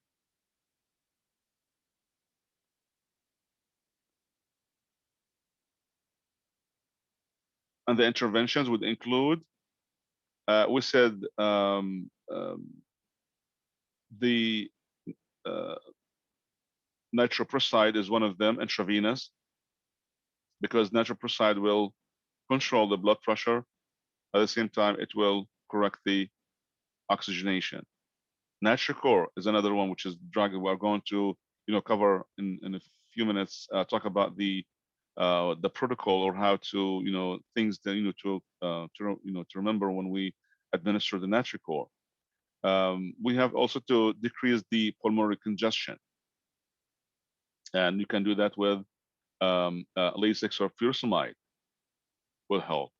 Speaker 1: And the interventions would include, we said, the nitroprusside is one of them, intravenous, because nitroprusside will control the blood pressure. At the same time, it will correct the oxygenation. Natricor is another one, which is drug we're going to cover in a few minutes. Talk about the protocol or how to things that to remember when we administer the NUR341. We have also to decrease the pulmonary congestion. And you can do that with Lasix or furosemide will help.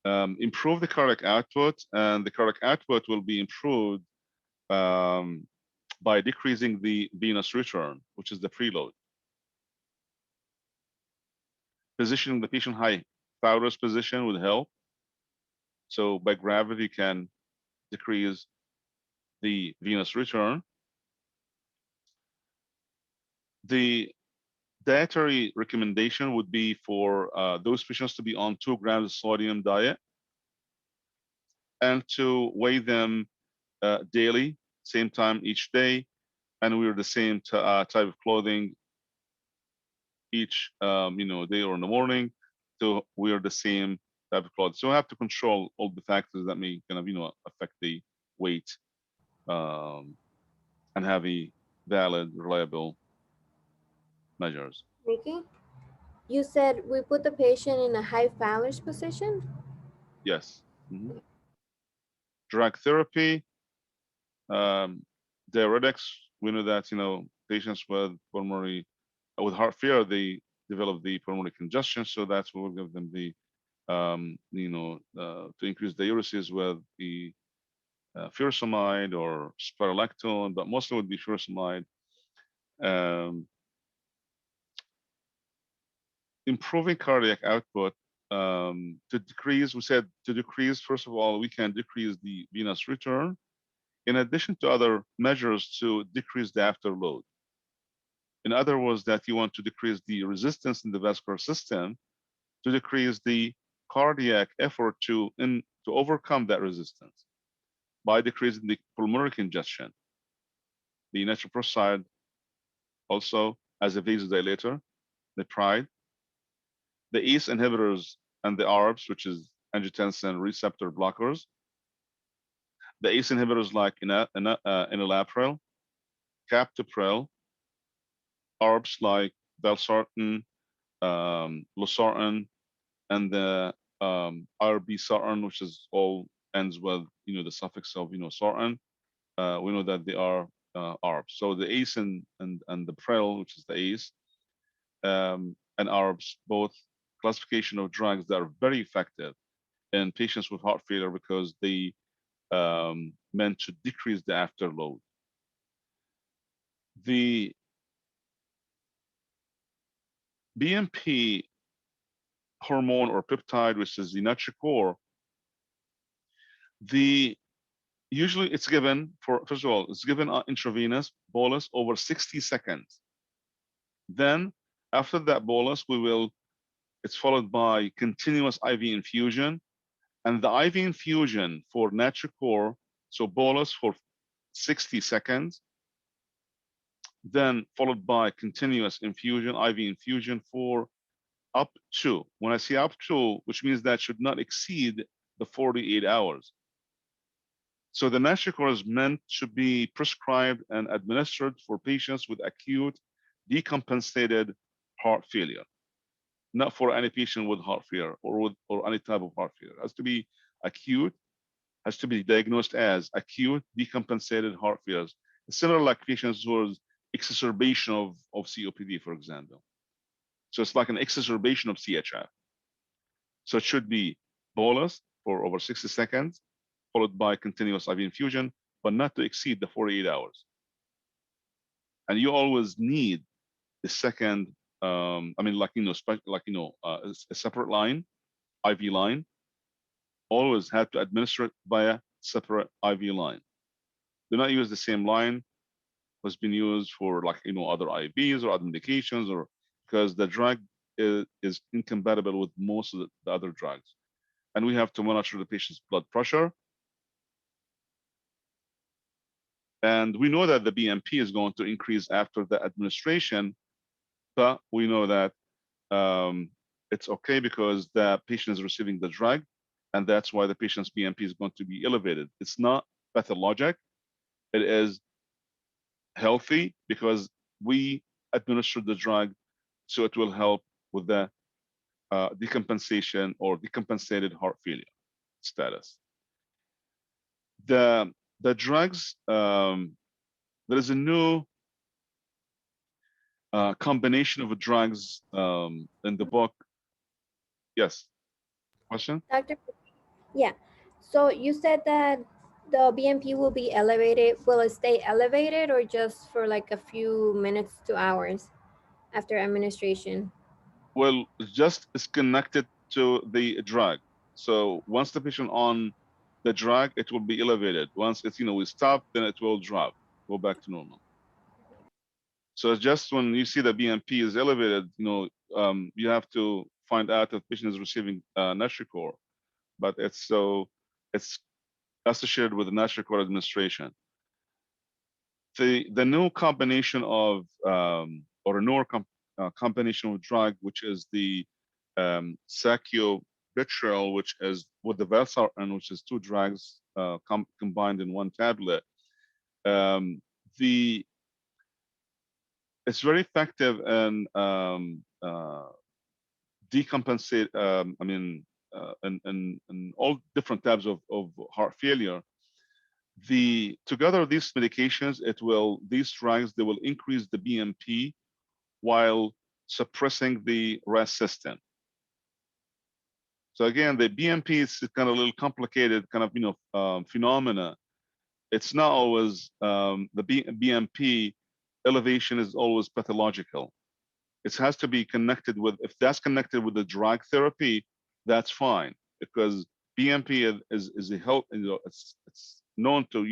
Speaker 1: Improve the cardiac output, and the cardiac output will be improved by decreasing the venous return, which is the preload. Positioning the patient high Fowler's position would help. So by gravity, you can decrease the venous return. The dietary recommendation would be for those patients to be on 2 grams of sodium diet and to weigh them daily, same time each day, and wear the same type of clothing each day or in the morning to wear the same type of clothing. So we have to control all the factors that may kind of affect the weight and have a valid, reliable measures.
Speaker 5: Ricky, you said we put the patient in a high Fowler's position?
Speaker 1: Yes. Drug therapy, diuretics. We know that patients with heart failure, they develop the pulmonary congestion, so that's what we'll give them the to increase diuresis with the furosemide or spironolactone, but mostly would be furosemide. Improving cardiac output to decrease. We said to decrease. First of all, we can decrease the venous return, in addition to other measures to decrease the afterload. In other words, that you want to decrease the resistance in the vascular system to decrease the cardiac effort to overcome that resistance by decreasing the pulmonary congestion. The nitroprusside also as a vasodilator, the PRIDE, the ACE inhibitors and the ARBs, which is angiotensin receptor blockers, the ACE inhibitors like enalapril, captopril, ARBs like valsartan, losartan, and the irbesartan, which is all ends with the suffix of sartan. We know that they are ARBs. So the ACE and the pril, which is the ACE, and ARBs, both classification of drugs that are very effective in patients with heart failure because they meant to decrease the afterload. The BMP hormone or peptide, which is the NUR341, usually it's given first of all, it's given intravenous bolus over 60 seconds. Then after that bolus, it's followed by continuous IV infusion, and the IV infusion for NUR341, so bolus for 60 seconds, then followed by continuous infusion, IV infusion for up to, when I say up to, which means that should not exceed the 48 hours. So the NUR341 is meant to be prescribed and administered for patients with acute decompensated heart failure, not for any patient with heart failure or any type of heart failure. It has to be acute, has to be diagnosed as acute decompensated heart failure. It's similar like patients with exacerbation of COPD, for example. So it's like an exacerbation of CHF. So it should be bolus for over 60 seconds, followed by continuous IV infusion, but not to exceed the 48 hours. And you always need the second, a separate line, IV line. Always have to administer it via separate IV line. Do not use the same line was been used for other IVs or other medications, or because the drug is incompatible with most of the other drugs. And we have to monitor the patient's blood pressure. And we know that the BMP is going to increase after the administration, but we know that it's okay because the patient is receiving the drug, and that's why the patient's BMP is going to be elevated. It's not pathologic. It is healthy because we administered the drug, so it will help with the decompensation or decompensated heart failure. status. The drugs, there is a new combination of drugs in the book. Yes, question?
Speaker 5: Doctor, yeah. So you said that the BMP will be elevated. Will it stay elevated or just for like a few minutes to hours after administration?
Speaker 1: Well, just is connected to the drug. So once the patient on the drug, it will be elevated. Once it's, we stop, then it will drop, go back to normal. So it's just when you see the BMP is elevated, you have to find out if the patient is receiving NUR341, but it's associated with the NUR341 administration. The new combination of or a newer combination of drug, which is the sacubitril, which is with the valsartan, which is two drugs combined in one tablet. It's very effective in decompensate. In all different types of heart failure. Together these medications, these drugs, they will increase the BMP while suppressing the RAS system. So again, the BMP is kind of a little complicated kind of phenomena. It's not always the BMP elevation is always pathological. It has to be connected with, if that's connected with the drug therapy, that's fine, because BMP is a health, it's known to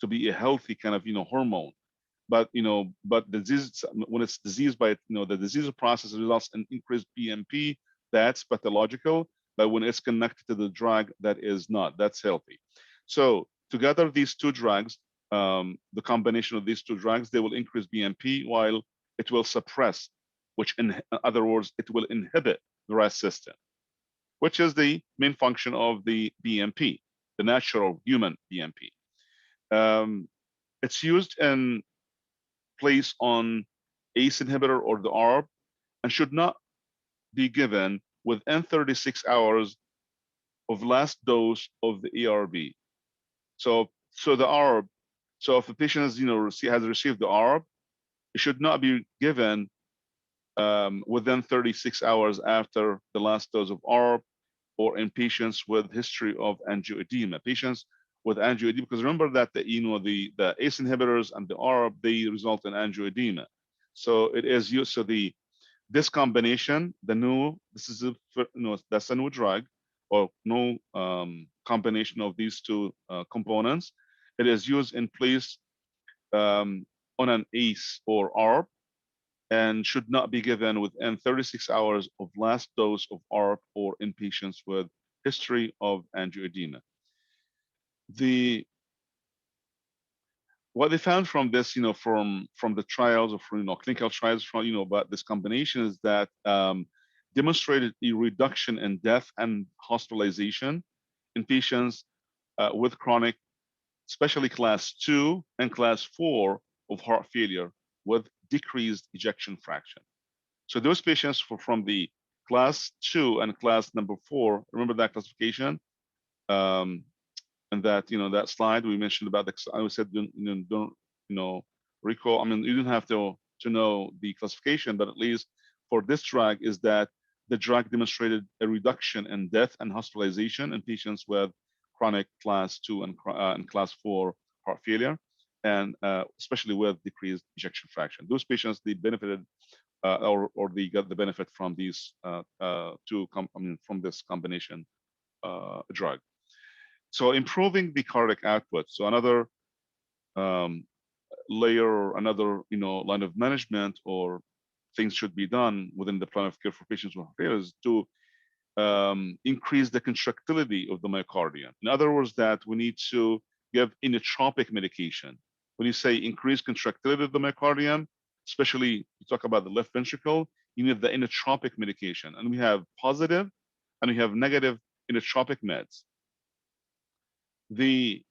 Speaker 1: to be a healthy kind of hormone. But but disease, when it's diseased by the disease process results in increased BMP, that's pathological. But when it's connected to the drug, that is not. That's healthy. So together, these two drugs, the combination of these two drugs, they will increase BMP while it will suppress, which in other words, it will inhibit the RAS system, which is the main function of the BMP, the natural human BMP. It's used in place on ACE inhibitor or the ARB and should not be given within 36 hours of last dose of the ARB. So the ARB, so if the patient has received the ARB, it should not be given within 36 hours after the last dose of ARB, or in patients with history of angioedema. Patients with angioedema, because remember that the ACE inhibitors and the ARB, they result in angioedema. So it is used. So this combination, that's a new drug or new combination of these two components. It is used in place on an ACE or ARB, and should not be given within 36 hours of last dose of ARB or in patients with history of angioedema. What they found from this, from the trials, or from clinical trials, from about this combination, is that demonstrated a reduction in death and hospitalization in patients with chronic, especially class 2 and class 4 of heart failure with decreased ejection fraction. So those patients from the class 2 and class number 4, remember that classification? And that that slide we mentioned about I said don't recall. I mean, you don't have to know the classification, but at least for this drug is that the drug demonstrated a reduction in death and hospitalization in patients with chronic class 2 and class 4 heart failure, and especially with decreased ejection fraction. Those patients, they benefited or they got the benefit from these from this combination drug. So improving the cardiac output. So another layer, or another line of management, or things should be done within the plan of care for patients with heart failure, is to increase the contractility of the myocardium. In other words, that we need to give inotropic medication. When you say increase contractility of the myocardium, especially you talk about the left ventricle, you need the inotropic medication. And we have positive and we have negative inotropic meds. The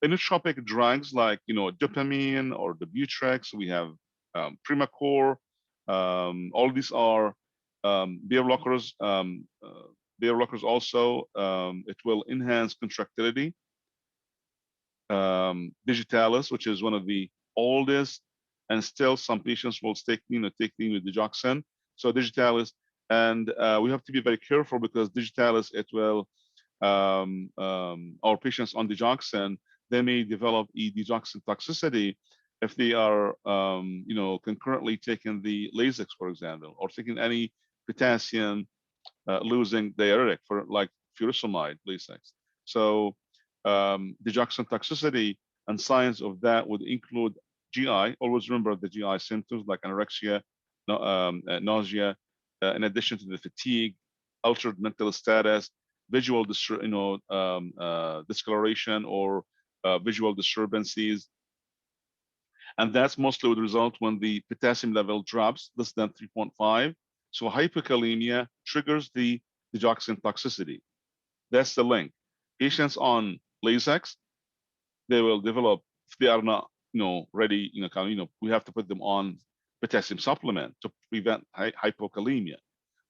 Speaker 1: inotropic drugs like dopamine or the Butrex, we have Primacor. All these are beta blockers, beta blockers also, it will enhance contractility. Digitalis, which is one of the oldest, and still some patients will take with digoxin. So digitalis, and we have to be very careful because digitalis, it will, our patients on digoxin, they may develop digoxin toxicity if they are, concurrently taking the Lasix, for example, or taking any potassium losing diuretic for like furosemide, Lasix. So digoxin toxicity and signs of that would include GI. Always remember the GI symptoms like anorexia, nausea, in addition to the fatigue, altered mental status, visual discoloration or visual disturbances. And that's mostly would result when the potassium level drops less than 3.5. So hypokalemia triggers the digoxin toxicity. That's the link. Patients on Lasix, they will develop, if they are not, ready, we have to put them on potassium supplement to prevent hypokalemia.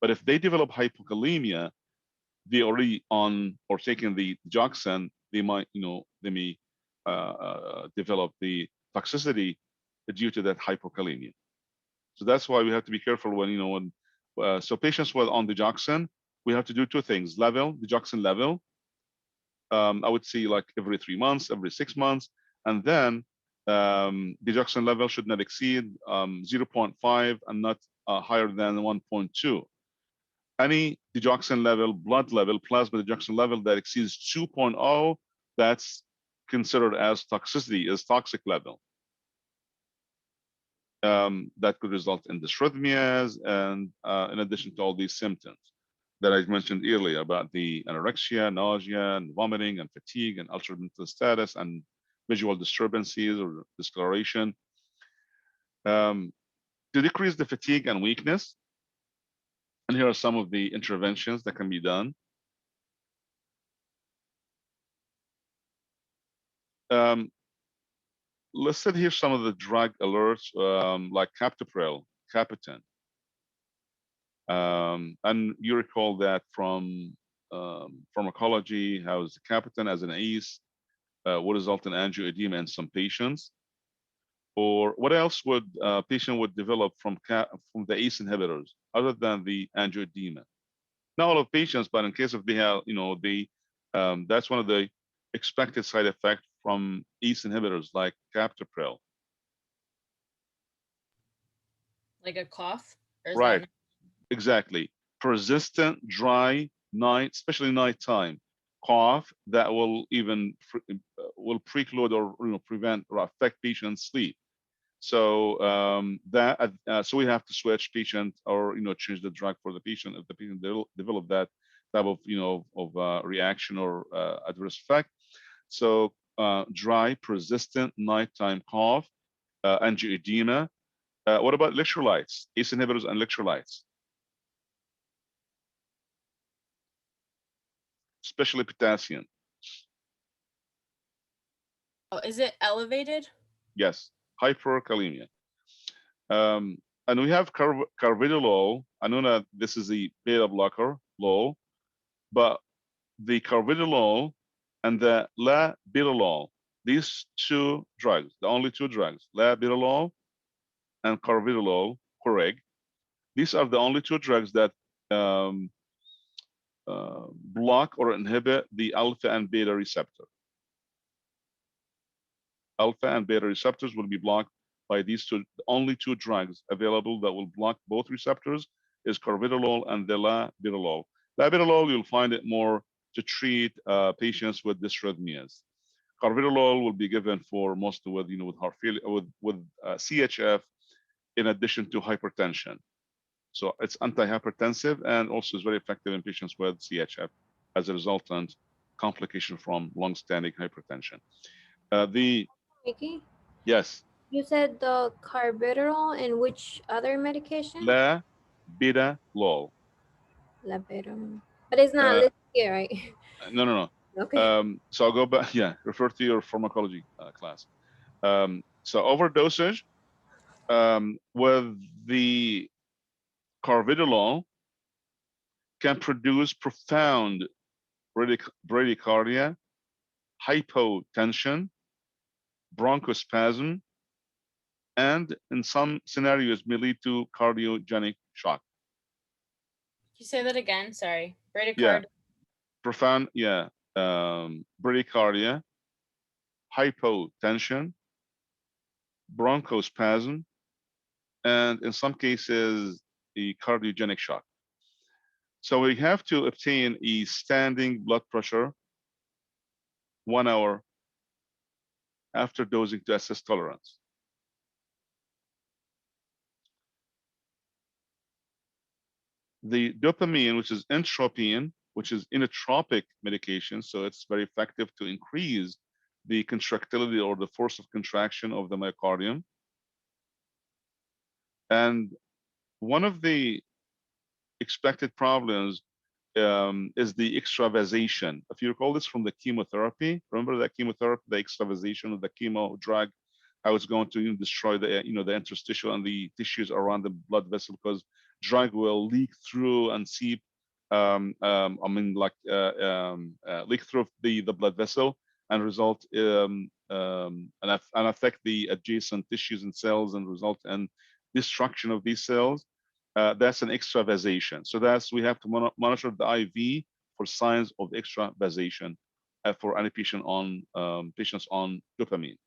Speaker 1: But if they develop hypokalemia, they already on or taking the digoxin, they might, they may develop the toxicity due to that hypokalemia. So that's why we have to be careful when, so patients who are on digoxin, we have to do two things: digoxin level. I would say like every 3 months, every 6 months, and then digoxin level should not exceed 0.5 and not higher than 1.2. Any digoxin level, blood level, plasma digoxin level that exceeds 2.0, that's considered as toxicity, as toxic level. That could result in dysrhythmias and in addition to all these symptoms that I mentioned earlier about the anorexia, nausea, and vomiting, and fatigue, and altered mental status, and visual disturbances or discoloration. To decrease the fatigue and weakness, and here are some of the interventions that can be done. Listed here some of the drug alerts, like captopril, Capitan. And you recall that from pharmacology, how is the Capitan as an ACE would result in angioedema in some patients. Or what else would a patient would develop from the ACE inhibitors other than the angioedema? Not all of patients, but in case of they have, that's one of the expected side effects from ACE inhibitors like captopril.
Speaker 4: Like a cough? Or is
Speaker 1: Right.
Speaker 4: that
Speaker 1: Exactly. Persistent, dry night, especially nighttime cough that will even will preclude or prevent or affect patient's sleep. So so we have to switch patient or change the drug for the patient if the patient develop that type of reaction or adverse effect. So dry, persistent nighttime cough, angioedema. What about electrolytes? ACE inhibitors and electrolytes, especially potassium.
Speaker 4: Oh, is it elevated?
Speaker 1: Yes, hyperkalemia. And we have carvedilol. I know that this is the beta blocker, lol, but the carvedilol and the labetalol, these two drugs, the only two drugs, labetalol and carvedilol, correct. These are the only two drugs that block or inhibit the alpha and beta receptor. Alpha and beta receptors will be blocked by these two. The only two drugs available that will block both receptors is carvedilol and the labetalol. Labetalol, you'll find it more to treat patients with dysrhythmias. Carvedilol will be given for mostly with with heart failure, with CHF, in addition to hypertension. So it's antihypertensive and also is very effective in patients with CHF as a resultant complication from long-standing hypertension.
Speaker 5: Mickey,
Speaker 1: Yes.
Speaker 5: you said the carvedilol and which other medication?
Speaker 1: Labetalol.
Speaker 5: Labetalol. But it's not listed here, right?
Speaker 1: No.
Speaker 5: Okay.
Speaker 1: So I'll go back. Yeah, refer to your pharmacology class. So overdosage with the carvedilol can produce profound bradycardia, hypotension, bronchospasm, and in some scenarios may lead to cardiogenic shock.
Speaker 4: Can you say that again? Sorry.
Speaker 1: Yeah,
Speaker 4: Bradycard.
Speaker 1: profound, yeah, bradycardia, hypotension, bronchospasm, and in some cases, a cardiogenic shock. So we have to obtain a standing blood pressure 1 hour after dosing to assess tolerance. The dopamine, which is entropine, which is inotropic medication, so it's very effective to increase the contractility or the force of contraction of the myocardium. And one of the expected problems is the extravasation. If you recall this from the chemotherapy, remember that chemotherapy, the extravasation of the chemo drug, how it's going to destroy the the interstitial and the tissues around the blood vessel, because drug will leak through and seep. Leak through the blood vessel and result and affect the adjacent tissues and cells and result in destruction of these cells. That's an extravasation. So we have to monitor the IV for signs of extravasation for any patient on patients on dopamine,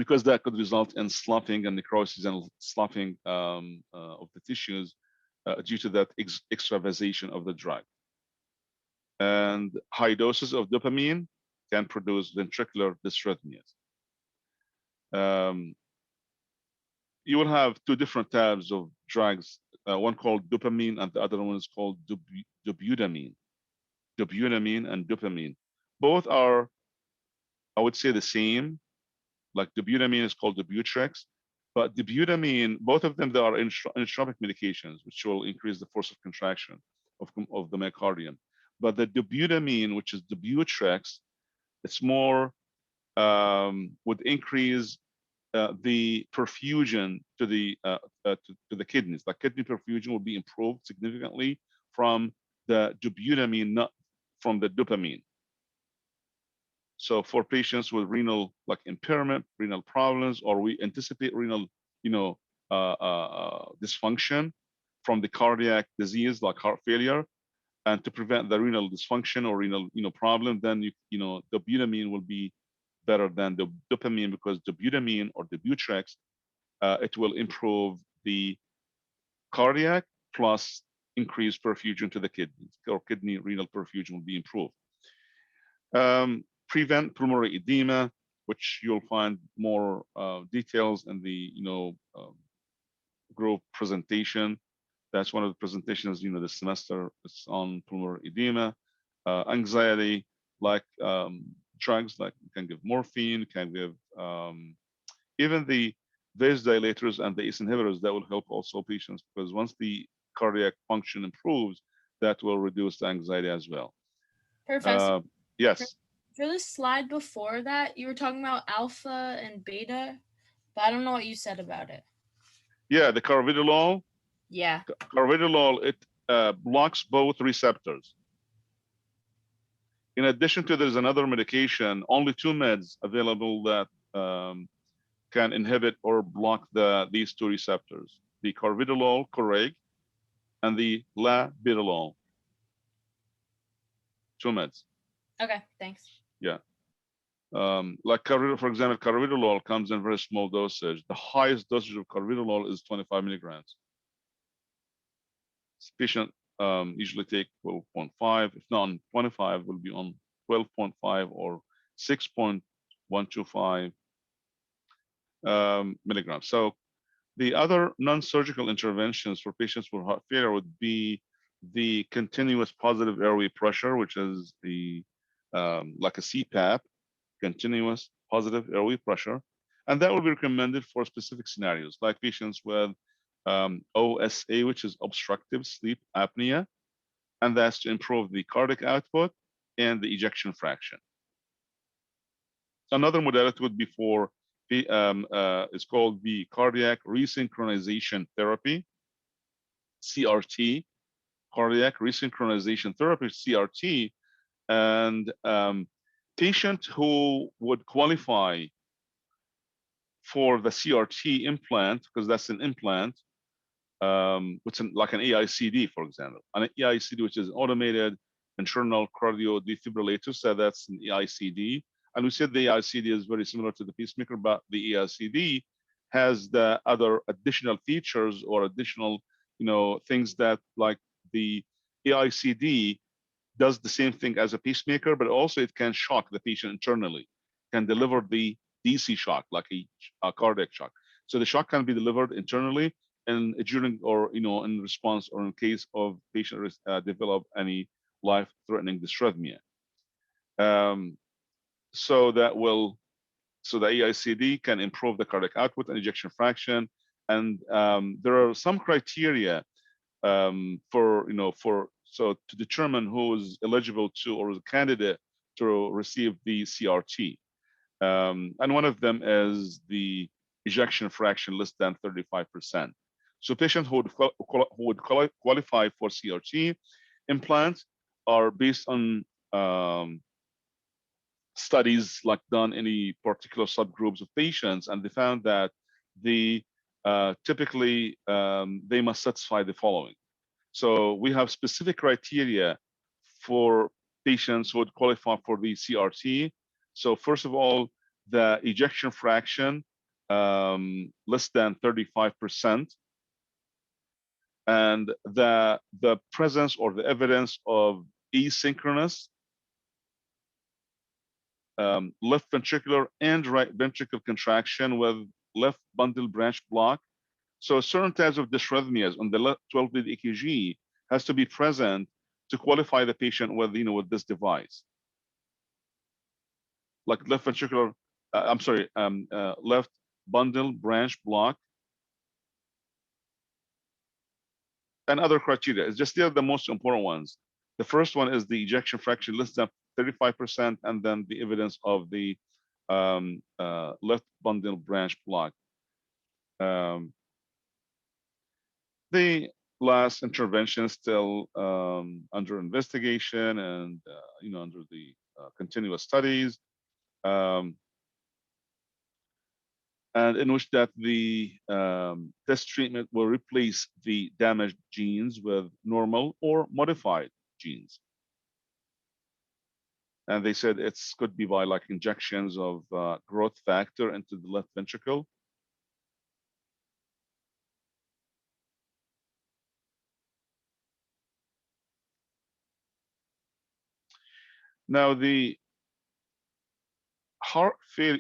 Speaker 1: because that could result in sloughing and necrosis and sloughing of the tissues due to that extravasation of the drug. And high doses of dopamine can produce ventricular dysrhythmias. You will have two different types of drugs, one called dopamine and the other one is called dobutamine. Dobutamine and dopamine. Both are, I would say, the same. Like dobutamine is called Debutrex, but dobutamine, both of them, they are inotropic medications, which will increase the force of contraction of the myocardium. But the dobutamine, which is Debutrex, it's more, would increase the perfusion to the kidneys. The kidney perfusion will be improved significantly from the dobutamine, not from the dopamine. So for patients with renal impairment, renal problems, or we anticipate renal dysfunction from the cardiac disease like heart failure, and to prevent the renal dysfunction or renal problem, then dobutamine will be better than the dopamine, because dobutamine or Debutrex, it will improve the cardiac plus increase perfusion to the kidneys, or kidney renal perfusion will be improved. Prevent pulmonary edema, which you'll find more details in the group presentation. That's one of the presentations this semester. It's on pulmonary edema. Anxiety, like drugs like you can give morphine, can give even the vasodilators and the ACE inhibitors that will help also patients, because once the cardiac function improves, that will reduce the anxiety as well.
Speaker 4: Professor,
Speaker 1: yes.
Speaker 4: for the slide before that, you were talking about alpha and beta, but I don't know what you said about it.
Speaker 1: Yeah, the carvedilol.
Speaker 4: Yeah.
Speaker 1: Carvedilol, it blocks both receptors. In addition to, there's another medication, only 2 meds available that can inhibit or block these 2 receptors: the carvedilol, Coreg, and the labetalol. 2 meds.
Speaker 4: Okay, thanks.
Speaker 1: Yeah. Like for example, carvedilol comes in very small dosage. The highest dosage of carvedilol is 25 milligrams. This patient usually take 12.5. If not on 25, will be on 12.5 or 6.125 milligrams. So the other non-surgical interventions for patients with heart failure would be the continuous positive airway pressure, which is the like a CPAP, continuous positive airway pressure, and that will be recommended for specific scenarios, like patients with OSA, which is obstructive sleep apnea, and that's to improve the cardiac output and the ejection fraction. Another modality would be for it's called the cardiac resynchronization therapy. CRT, cardiac resynchronization therapy, CRT, and patient who would qualify for the CRT implant, because that's an implant, which is like an AICD, for example, an AICD, which is automated internal cardio defibrillator. So that's an AICD. And we said the AICD is very similar to the pacemaker, but the AICD has the other additional features or additional, things that, like the AICD does the same thing as a pacemaker, but also it can shock the patient internally, can deliver the DC shock, like a cardiac shock. So the shock can be delivered internally and during, or in response, or in case of patient develop any life-threatening dysrhythmia. So the AICD can improve the cardiac output and ejection fraction. And there are some criteria to determine who is eligible to, or is a candidate to receive the CRT. And one of them is the ejection fraction less than 35%. So patients who would qualify for CRT implants are based on studies like done in any particular subgroups of patients, and they found that typically they must satisfy the following. So we have specific criteria for patients who would qualify for the CRT. So first of all, the ejection fraction less than 35%, and the presence or the evidence of asynchronous left ventricular and right ventricular contraction with left bundle branch block. So certain types of dysrhythmias on the 12-lead EKG has to be present to qualify the patient with with this device, like left ventricular, left bundle branch block, and other criteria. It's just, they're the most important ones. The first one is the ejection fraction less than 35%, and then the evidence of the left bundle branch block. The last intervention is still under investigation and under the continuous studies, and in which that the this treatment will replace the damaged genes with normal or modified genes. And they said it's could be by like injections of growth factor into the left ventricle. Now the heart failure,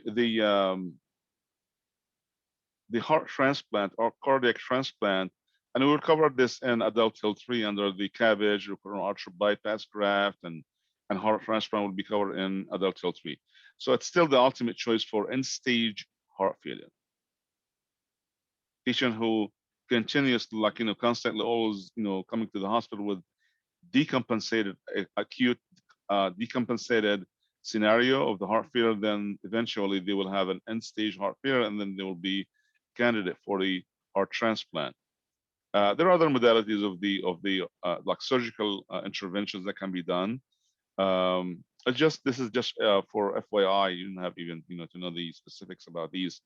Speaker 1: the heart transplant or cardiac transplant, and we will cover this in adult Hill 3 under the CABG or coronary artery bypass graft, and heart transplant will be covered in adult Hill 3. So it's still the ultimate choice for end-stage heart failure. Patient who continuously, like constantly always coming to the hospital with decompensated acute decompensated scenario of the heart failure, then eventually they will have an end-stage heart failure, and then they will be candidate for the heart transplant. There are other modalities of the like surgical interventions that can be done. This is just for FYI. You don't have even to know the specifics about these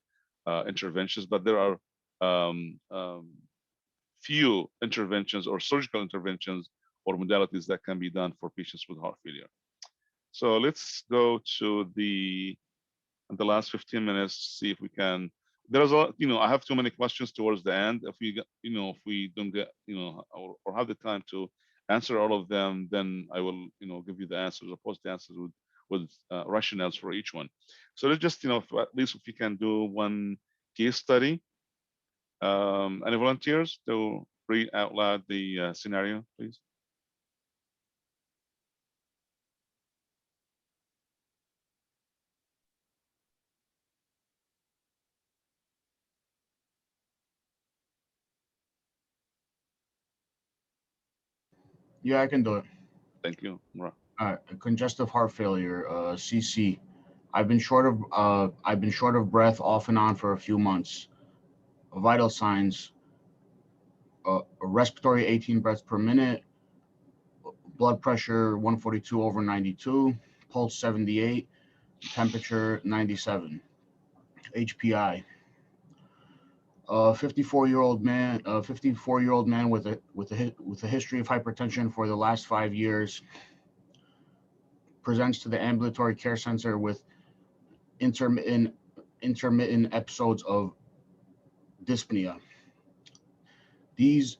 Speaker 1: interventions, but there are few interventions or surgical interventions or modalities that can be done for patients with heart failure. So let's go to the last 15 minutes, see if we can. There's a I have too many questions towards the end. If we if we don't get or have the time to answer all of them, then I will give you the answers or post the answers with rationales for each one. So let's just at least if you can do one case study. Any volunteers to read out loud the scenario, please?
Speaker 3: Yeah, I can do it.
Speaker 1: Thank you.
Speaker 3: All right, congestive heart failure, CC. I've been short of breath off and on for a few months. Vital signs: respiratory 18 breaths per minute, blood pressure 142/92, pulse 78, temperature 97, HPI. 54-year-old man, 54-year-old man with a history of hypertension for the last 5 years, presents to the ambulatory care center with intermittent episodes of dyspnea. These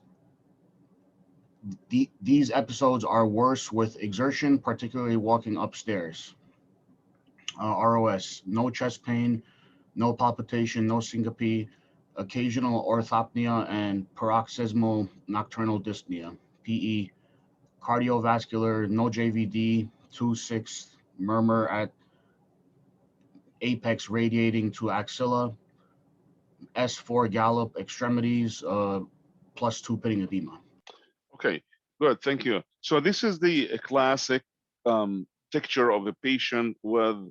Speaker 3: episodes are worse with exertion, particularly walking upstairs. ROS, no chest pain, no palpitation, no syncope, occasional orthopnea, and paroxysmal nocturnal dyspnea. PE, cardiovascular, no JVD, 2/6 murmur at apex radiating to axilla, S4 gallop extremities, +2 pitting edema.
Speaker 1: Okay, good, thank you. So this is the classic picture of a patient with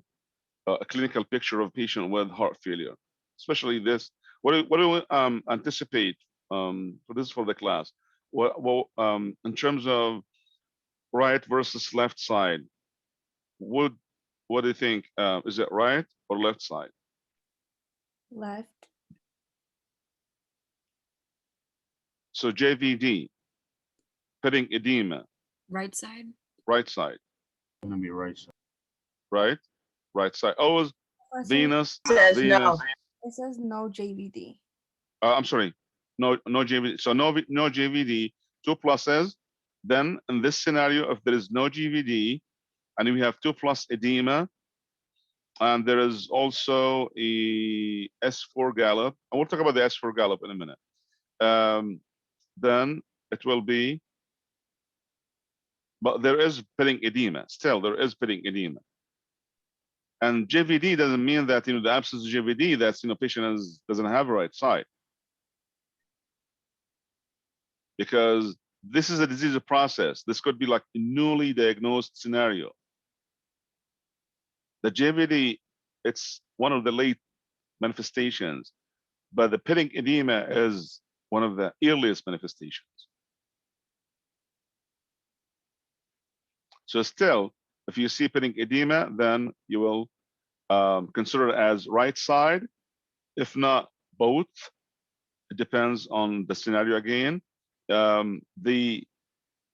Speaker 1: a clinical picture of a patient with heart failure, especially this. What do we anticipate for this for the class? Well, in terms of right versus left side, what do you think? Is it right or left side?
Speaker 4: Left.
Speaker 1: So JVD, pitting edema,
Speaker 6: Right side.
Speaker 1: right side,
Speaker 3: Gonna be right side.
Speaker 1: right? Right side. Oh, venous.
Speaker 6: Says
Speaker 1: venous.
Speaker 6: no.
Speaker 4: It says no JVD.
Speaker 1: I'm sorry, no JVD. So no JVD, 2 pluses. Then in this scenario, if there is no GVD, and we have 2+ edema, and there is also a S4 gallop, and we'll talk about the S4 gallop in a minute. Then it will be, but there is pitting edema. Still, there is pitting edema. And JVD doesn't mean that the absence of JVD, that's patient doesn't have a right side, because this is a disease process. This could be like a newly diagnosed scenario. The JVD, it's one of the late manifestations, but the pitting edema is one of the earliest manifestations. So still, if you see pitting edema, then you will consider it as right side. If not, both. It depends on the scenario again. The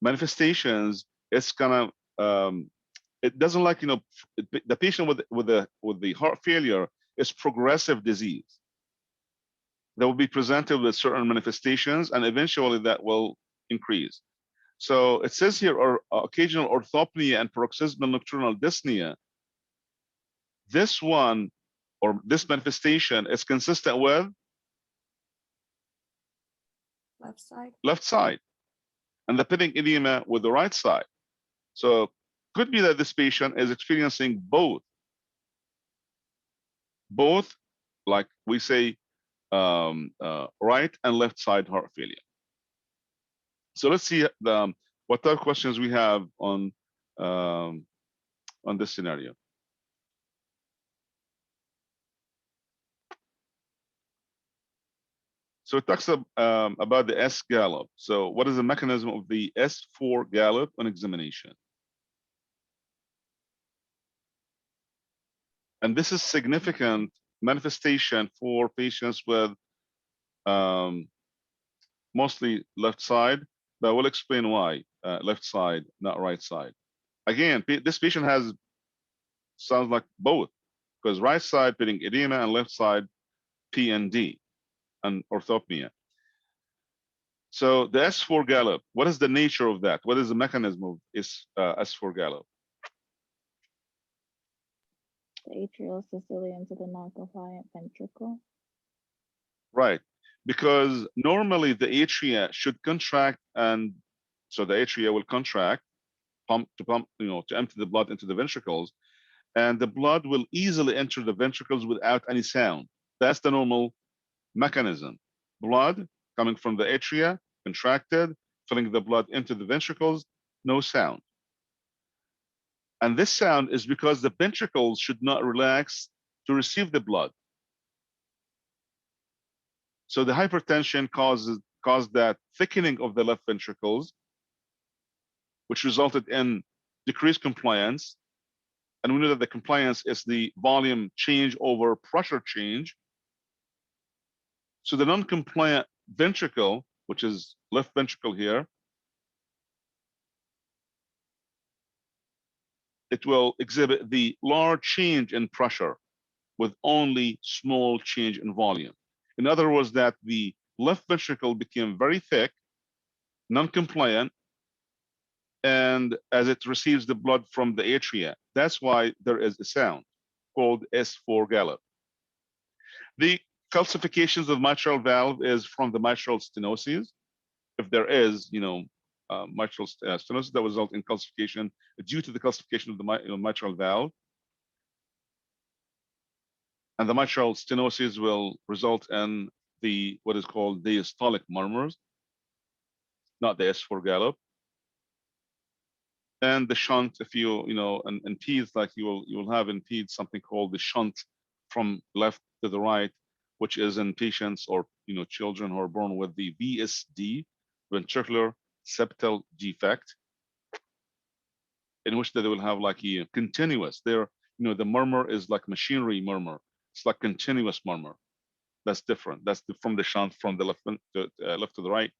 Speaker 1: manifestations, it's gonna, it doesn't like, the patient with the heart failure is progressive disease. They will be presented with certain manifestations, and eventually that will increase. So it says here, or occasional orthopnea and paroxysmal nocturnal dyspnea. This one, or this manifestation, is consistent with
Speaker 4: Left side.
Speaker 1: left side, and the pitting edema with the right side. So could be that this patient is experiencing both, like we say, right and left side heart failure. So let's see what type of questions we have on this scenario. So it talks about the S gallop. So what is the mechanism of the S4 gallop on examination? And this is significant manifestation for patients with mostly left side, but we'll explain why left side, not right side. Again, this patient sounds like both, because right side pitting edema and left side PND and orthopnea. So the S4 gallop, what is the nature of that? What is the mechanism of S4 gallop?
Speaker 7: The atrial systole into the non-compliant ventricle.
Speaker 1: Right, because normally the atria should contract, and so the atria will contract, to empty the blood into the ventricles, and the blood will easily enter the ventricles without any sound. That's the normal mechanism. Blood coming from the atria, contracted, filling the blood into the ventricles, no sound. And this sound is because the ventricles should not relax to receive the blood. So the hypertension causes caused that thickening of the left ventricles, which resulted in decreased compliance. And we know that the compliance is the volume change over pressure change. So the non-compliant ventricle, which is left ventricle here, it will exhibit the large change in pressure with only small change in volume. In other words, that the left ventricle became very thick, non-compliant, and as it receives the blood from the atria, that's why there is a sound called S4 gallop. The calcifications of mitral valve is from the mitral stenosis. If there is, mitral stenosis that result in calcification due to the calcification of the mitral valve, and the mitral stenosis will result in the what is called diastolic murmurs, not the S4 gallop. And the shunt, if you in peds, like you will have in peds something called the shunt from left to the right, which is in patients or children who are born with the VSD, ventricular septal defect, in which they will have like a continuous. The murmur is like machinery murmur. It's like continuous murmur. That's different. That's from the shunt from the left to the right.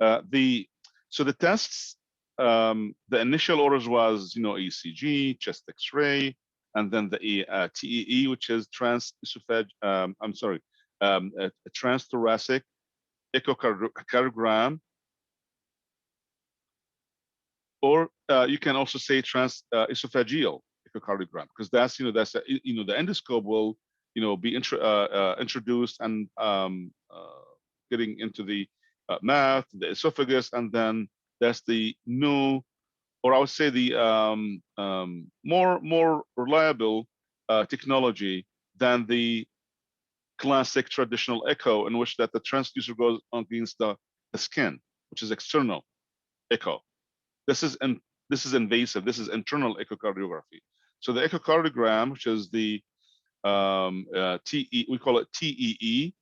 Speaker 1: So the tests, the initial orders was ECG, chest X-ray, and then the TEE, which is transthoracic echocardiogram, or you can also say esophageal echocardiogram, because that's the endoscope will be introduced and getting into the mouth, the esophagus, and then that's the new, or I would say the more reliable technology than the classic traditional echo, in which that the transducer goes against the skin, which is external echo. This is invasive. This is internal echocardiography. So the echocardiogram, which is the we call it TEE,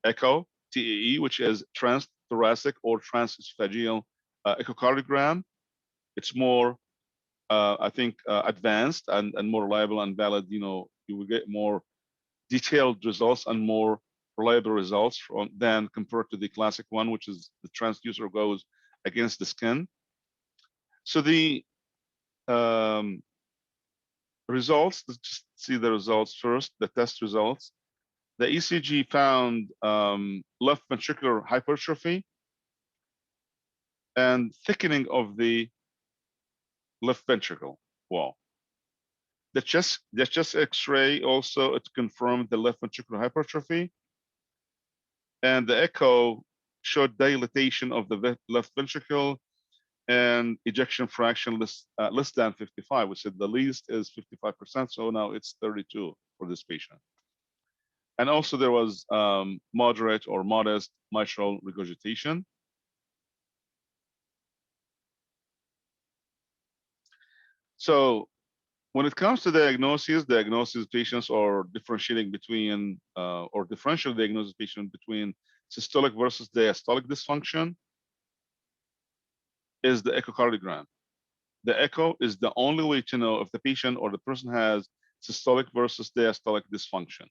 Speaker 1: echo, TEE, which is transthoracic or transesophageal echocardiogram. It's more, I think, advanced and more reliable and valid. You will get more detailed results and more reliable results than compared to the classic one, which is the transducer goes against the skin. So the results, let's just see the results first, the test results. The ECG found left ventricular hypertrophy and thickening of the left ventricle wall. The chest X-ray also, it confirmed the left ventricular hypertrophy, and the echo showed dilatation of the left ventricle and ejection fraction less than 55. We said the least is 55%, so now it's 32 for this patient. And also there was moderate or modest mitral regurgitation. So when it comes to diagnosis patients are differentiating between or differential diagnosis patient between systolic versus diastolic dysfunction is the echocardiogram. The echo is the only way to know if the patient or the person has systolic versus diastolic dysfunction.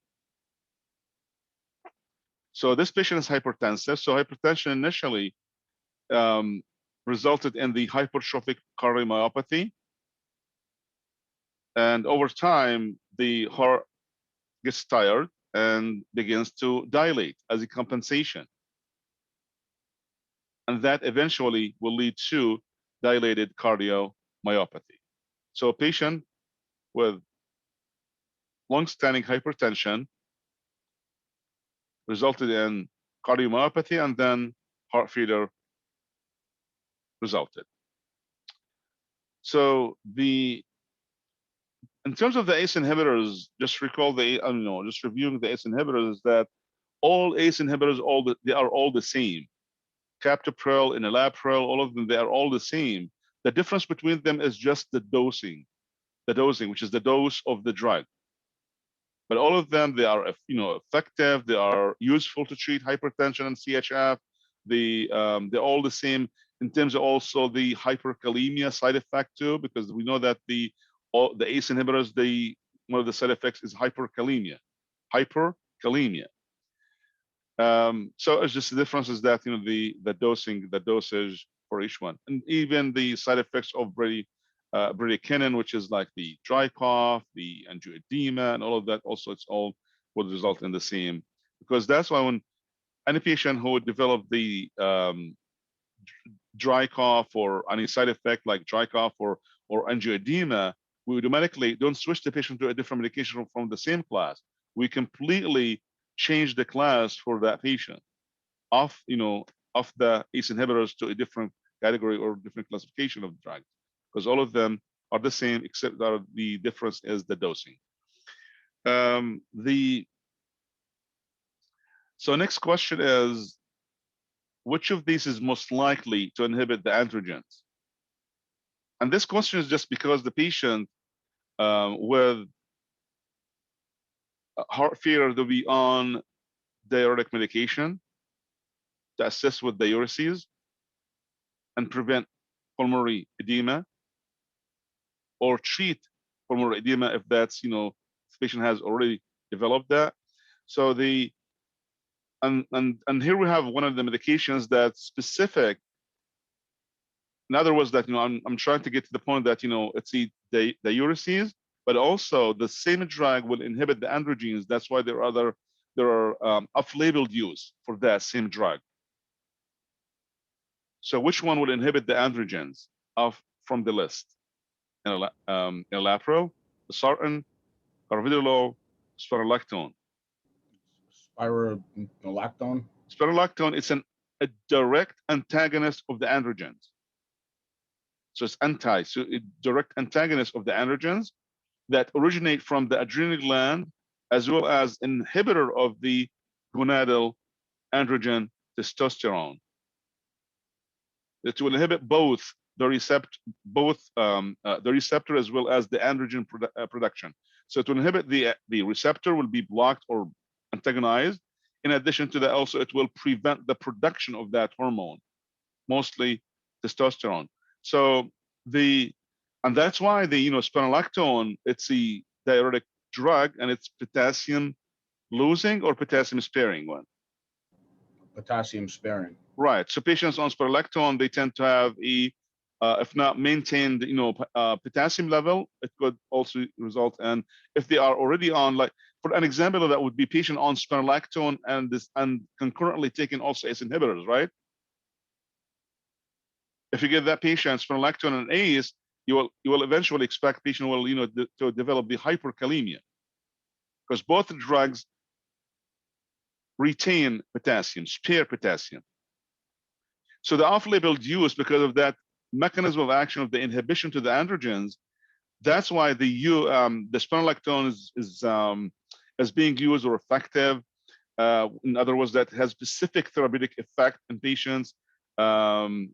Speaker 1: So this patient is hypertensive. So hypertension initially resulted in the hypertrophic cardiomyopathy. And over time, the heart gets tired and begins to dilate as a compensation. And that eventually will lead to dilated cardiomyopathy. So a patient with long-standing hypertension resulted in cardiomyopathy, and then heart failure resulted. So in terms of the ACE inhibitors, just recall just reviewing the ACE inhibitors, is that all ACE inhibitors, they are all the same. Captopril, enalapril, all of them, they are all the same. The difference between them is just the dosing, which is the dose of the drug. But all of them, they are effective. They are useful to treat hypertension and CHF. they're all the same in terms of also the hyperkalemia side effect too, because we know that the ACE inhibitors, one of the side effects is hyperkalemia. Hyperkalemia. So it's just the difference is that the dosage for each one, and even the side effects of bradykinin, which is like the dry cough, the angioedema, and all of that. Also, it's all would result in the same, because that's why when any patient who would develop the dry cough or any side effect like dry cough or angioedema, we automatically don't switch the patient to a different medication from the same class. We completely change the class for that patient off the ACE inhibitors to a different category or different classification of drugs, because all of them are the same except that the difference is the dosing. So next question is, which of these is most likely to inhibit the androgens? And this question is just because the patient with heart failure will be on diuretic medication to assist with diuresis and prevent pulmonary edema, or treat pulmonary edema if that's the patient has already developed that. So and here we have one of the medications that's specific. In other words, that I'm trying to get to the point that it's the diuresis, but also the same drug will inhibit the androgens. That's why there are off-labeled use for that same drug. So which one will inhibit the androgens from the list? Enalapril, sartan, carvedilol, spironolactone.
Speaker 3: Spironolactone.
Speaker 1: Spironolactone is a direct antagonist of the androgens. So it's a direct antagonist of the androgens that originate from the adrenal gland, as well as inhibitor of the gonadal androgen testosterone. It will inhibit both the receptor as well as the androgen production. So to inhibit the receptor will be blocked or antagonized. In addition to that, also it will prevent the production of that hormone, mostly testosterone. So and that's why the spironolactone, it's a diuretic drug, and it's potassium losing or potassium sparing one.
Speaker 3: Potassium sparing.
Speaker 1: Right. So patients on spironolactone, they tend to have if not maintained, potassium level, it could also result in, if they are already on, like for an example of that would be patient on spironolactone and concurrently taking also ACE inhibitors, right? If you give that patient spironolactone and ACE, you will eventually expect patient will to develop the hyperkalemia, because both drugs retain potassium, spare potassium. So the off-label use, because of that mechanism of action of the inhibition to the androgens, that's why the spironolactone is being used or effective. In other words, that has specific therapeutic effect in patients. Women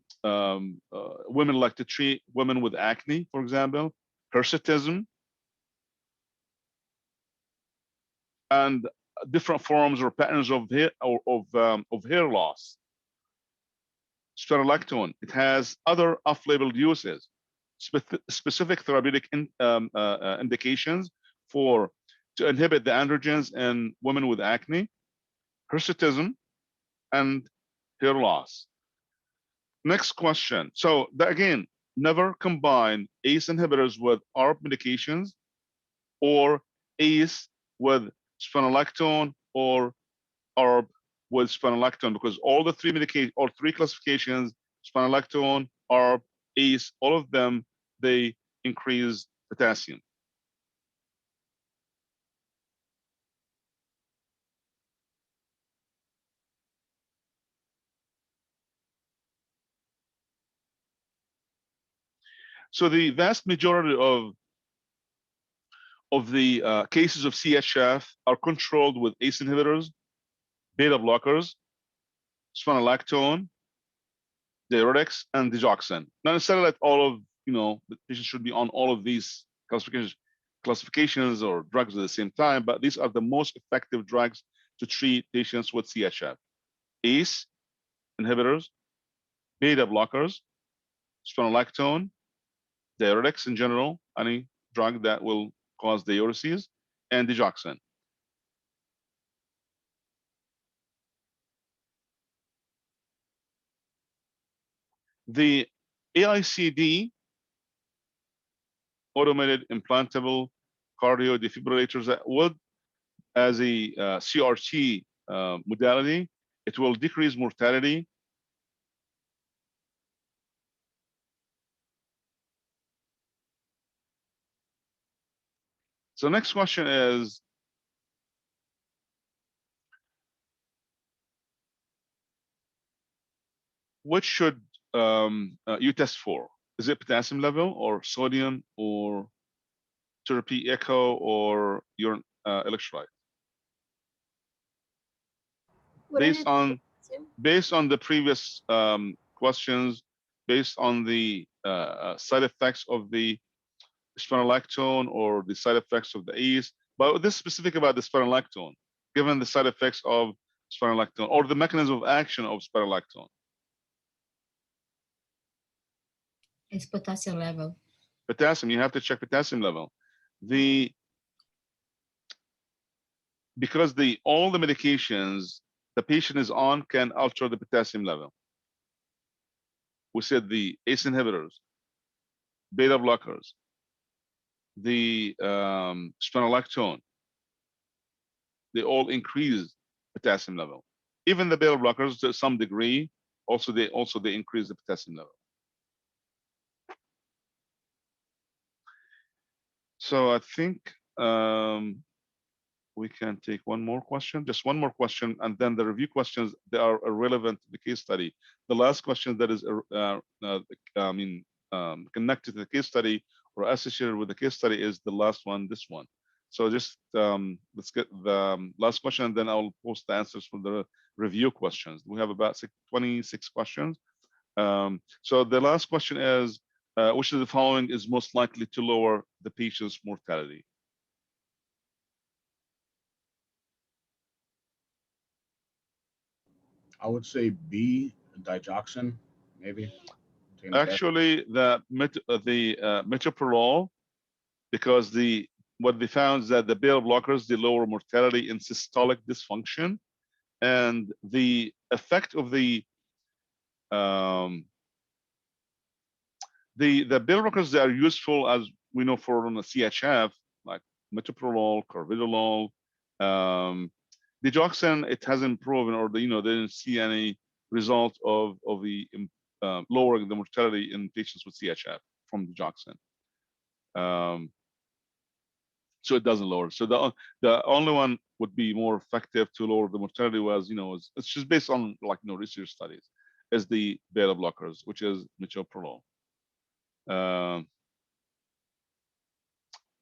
Speaker 1: like to treat women with acne, for example, hirsutism, and different forms or patterns of hair loss. Spironolactone, it has other off-label uses, specific therapeutic indications to inhibit the androgens in women with acne, hirsutism, and hair loss. Next question. So again, never combine ACE inhibitors with ARB medications or ACE with spironolactone or ARB with spironolactone, because all three classifications, spironolactone, ARB, ACE, all of them, they increase potassium. So the vast majority of the cases of CHF are controlled with ACE inhibitors, beta blockers, spironolactone, diuretics, and digoxin. Not necessarily that all of the patients should be on all of these classifications or drugs at the same time, but these are the most effective drugs to treat patients with CHF: ACE, inhibitors, beta blockers, spironolactone, diuretics in general, any drug that will cause diuresis, and digoxin. The AICD, automated implantable cardio defibrillators, that would, as a CRT modality, it will decrease mortality. So next question is, which should you test for? Is it potassium level or sodium or therapy echo or urine electrolyte?
Speaker 5: Wouldn't it be potassium?
Speaker 1: Based on the previous questions, based on the side effects of the spironolactone or the side effects of the ACE, but this is specific about the spironolactone, given the side effects of spironolactone or the mechanism of action of spironolactone.
Speaker 6: It's potassium level.
Speaker 1: Potassium, you have to check potassium level. Because all the medications the patient is on can alter the potassium level. We said the ACE inhibitors, beta blockers, the spironolactone, they all increase potassium level. Even the beta blockers, to some degree, they increase the potassium level. So I think we can take one more question, just one more question, and then the review questions, they are irrelevant to the case study. The last question that is, connected to the case study or associated with the case study is the last one, this one. So just let's get the last question, and then I'll post the answers for the review questions. We have about 26 questions. So the last question is, which of the following is most likely to lower the patient's mortality?
Speaker 3: I would say B, digoxin, maybe.
Speaker 1: Actually, the metoprolol, because what they found is that the beta blockers, they lower mortality in systolic dysfunction, and the effect of the beta blockers, they are useful, as we know, for the CHF, like metoprolol, carvedilol. Digoxin, it hasn't proven, or they didn't see any result of the lowering the mortality in patients with CHF from digoxin. So it doesn't lower. So the only one would be more effective to lower the mortality was, it's just based on research studies, is the beta blockers, which is metoprolol.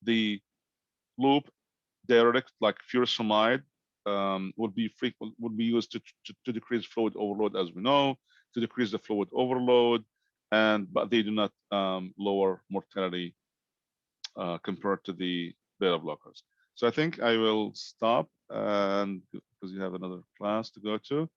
Speaker 1: The loop diuretic like furosemide would be used to decrease fluid overload, as we know, to decrease the fluid overload, but they do not lower mortality compared to the beta blockers. So I think I will stop, and because you have another class to go to.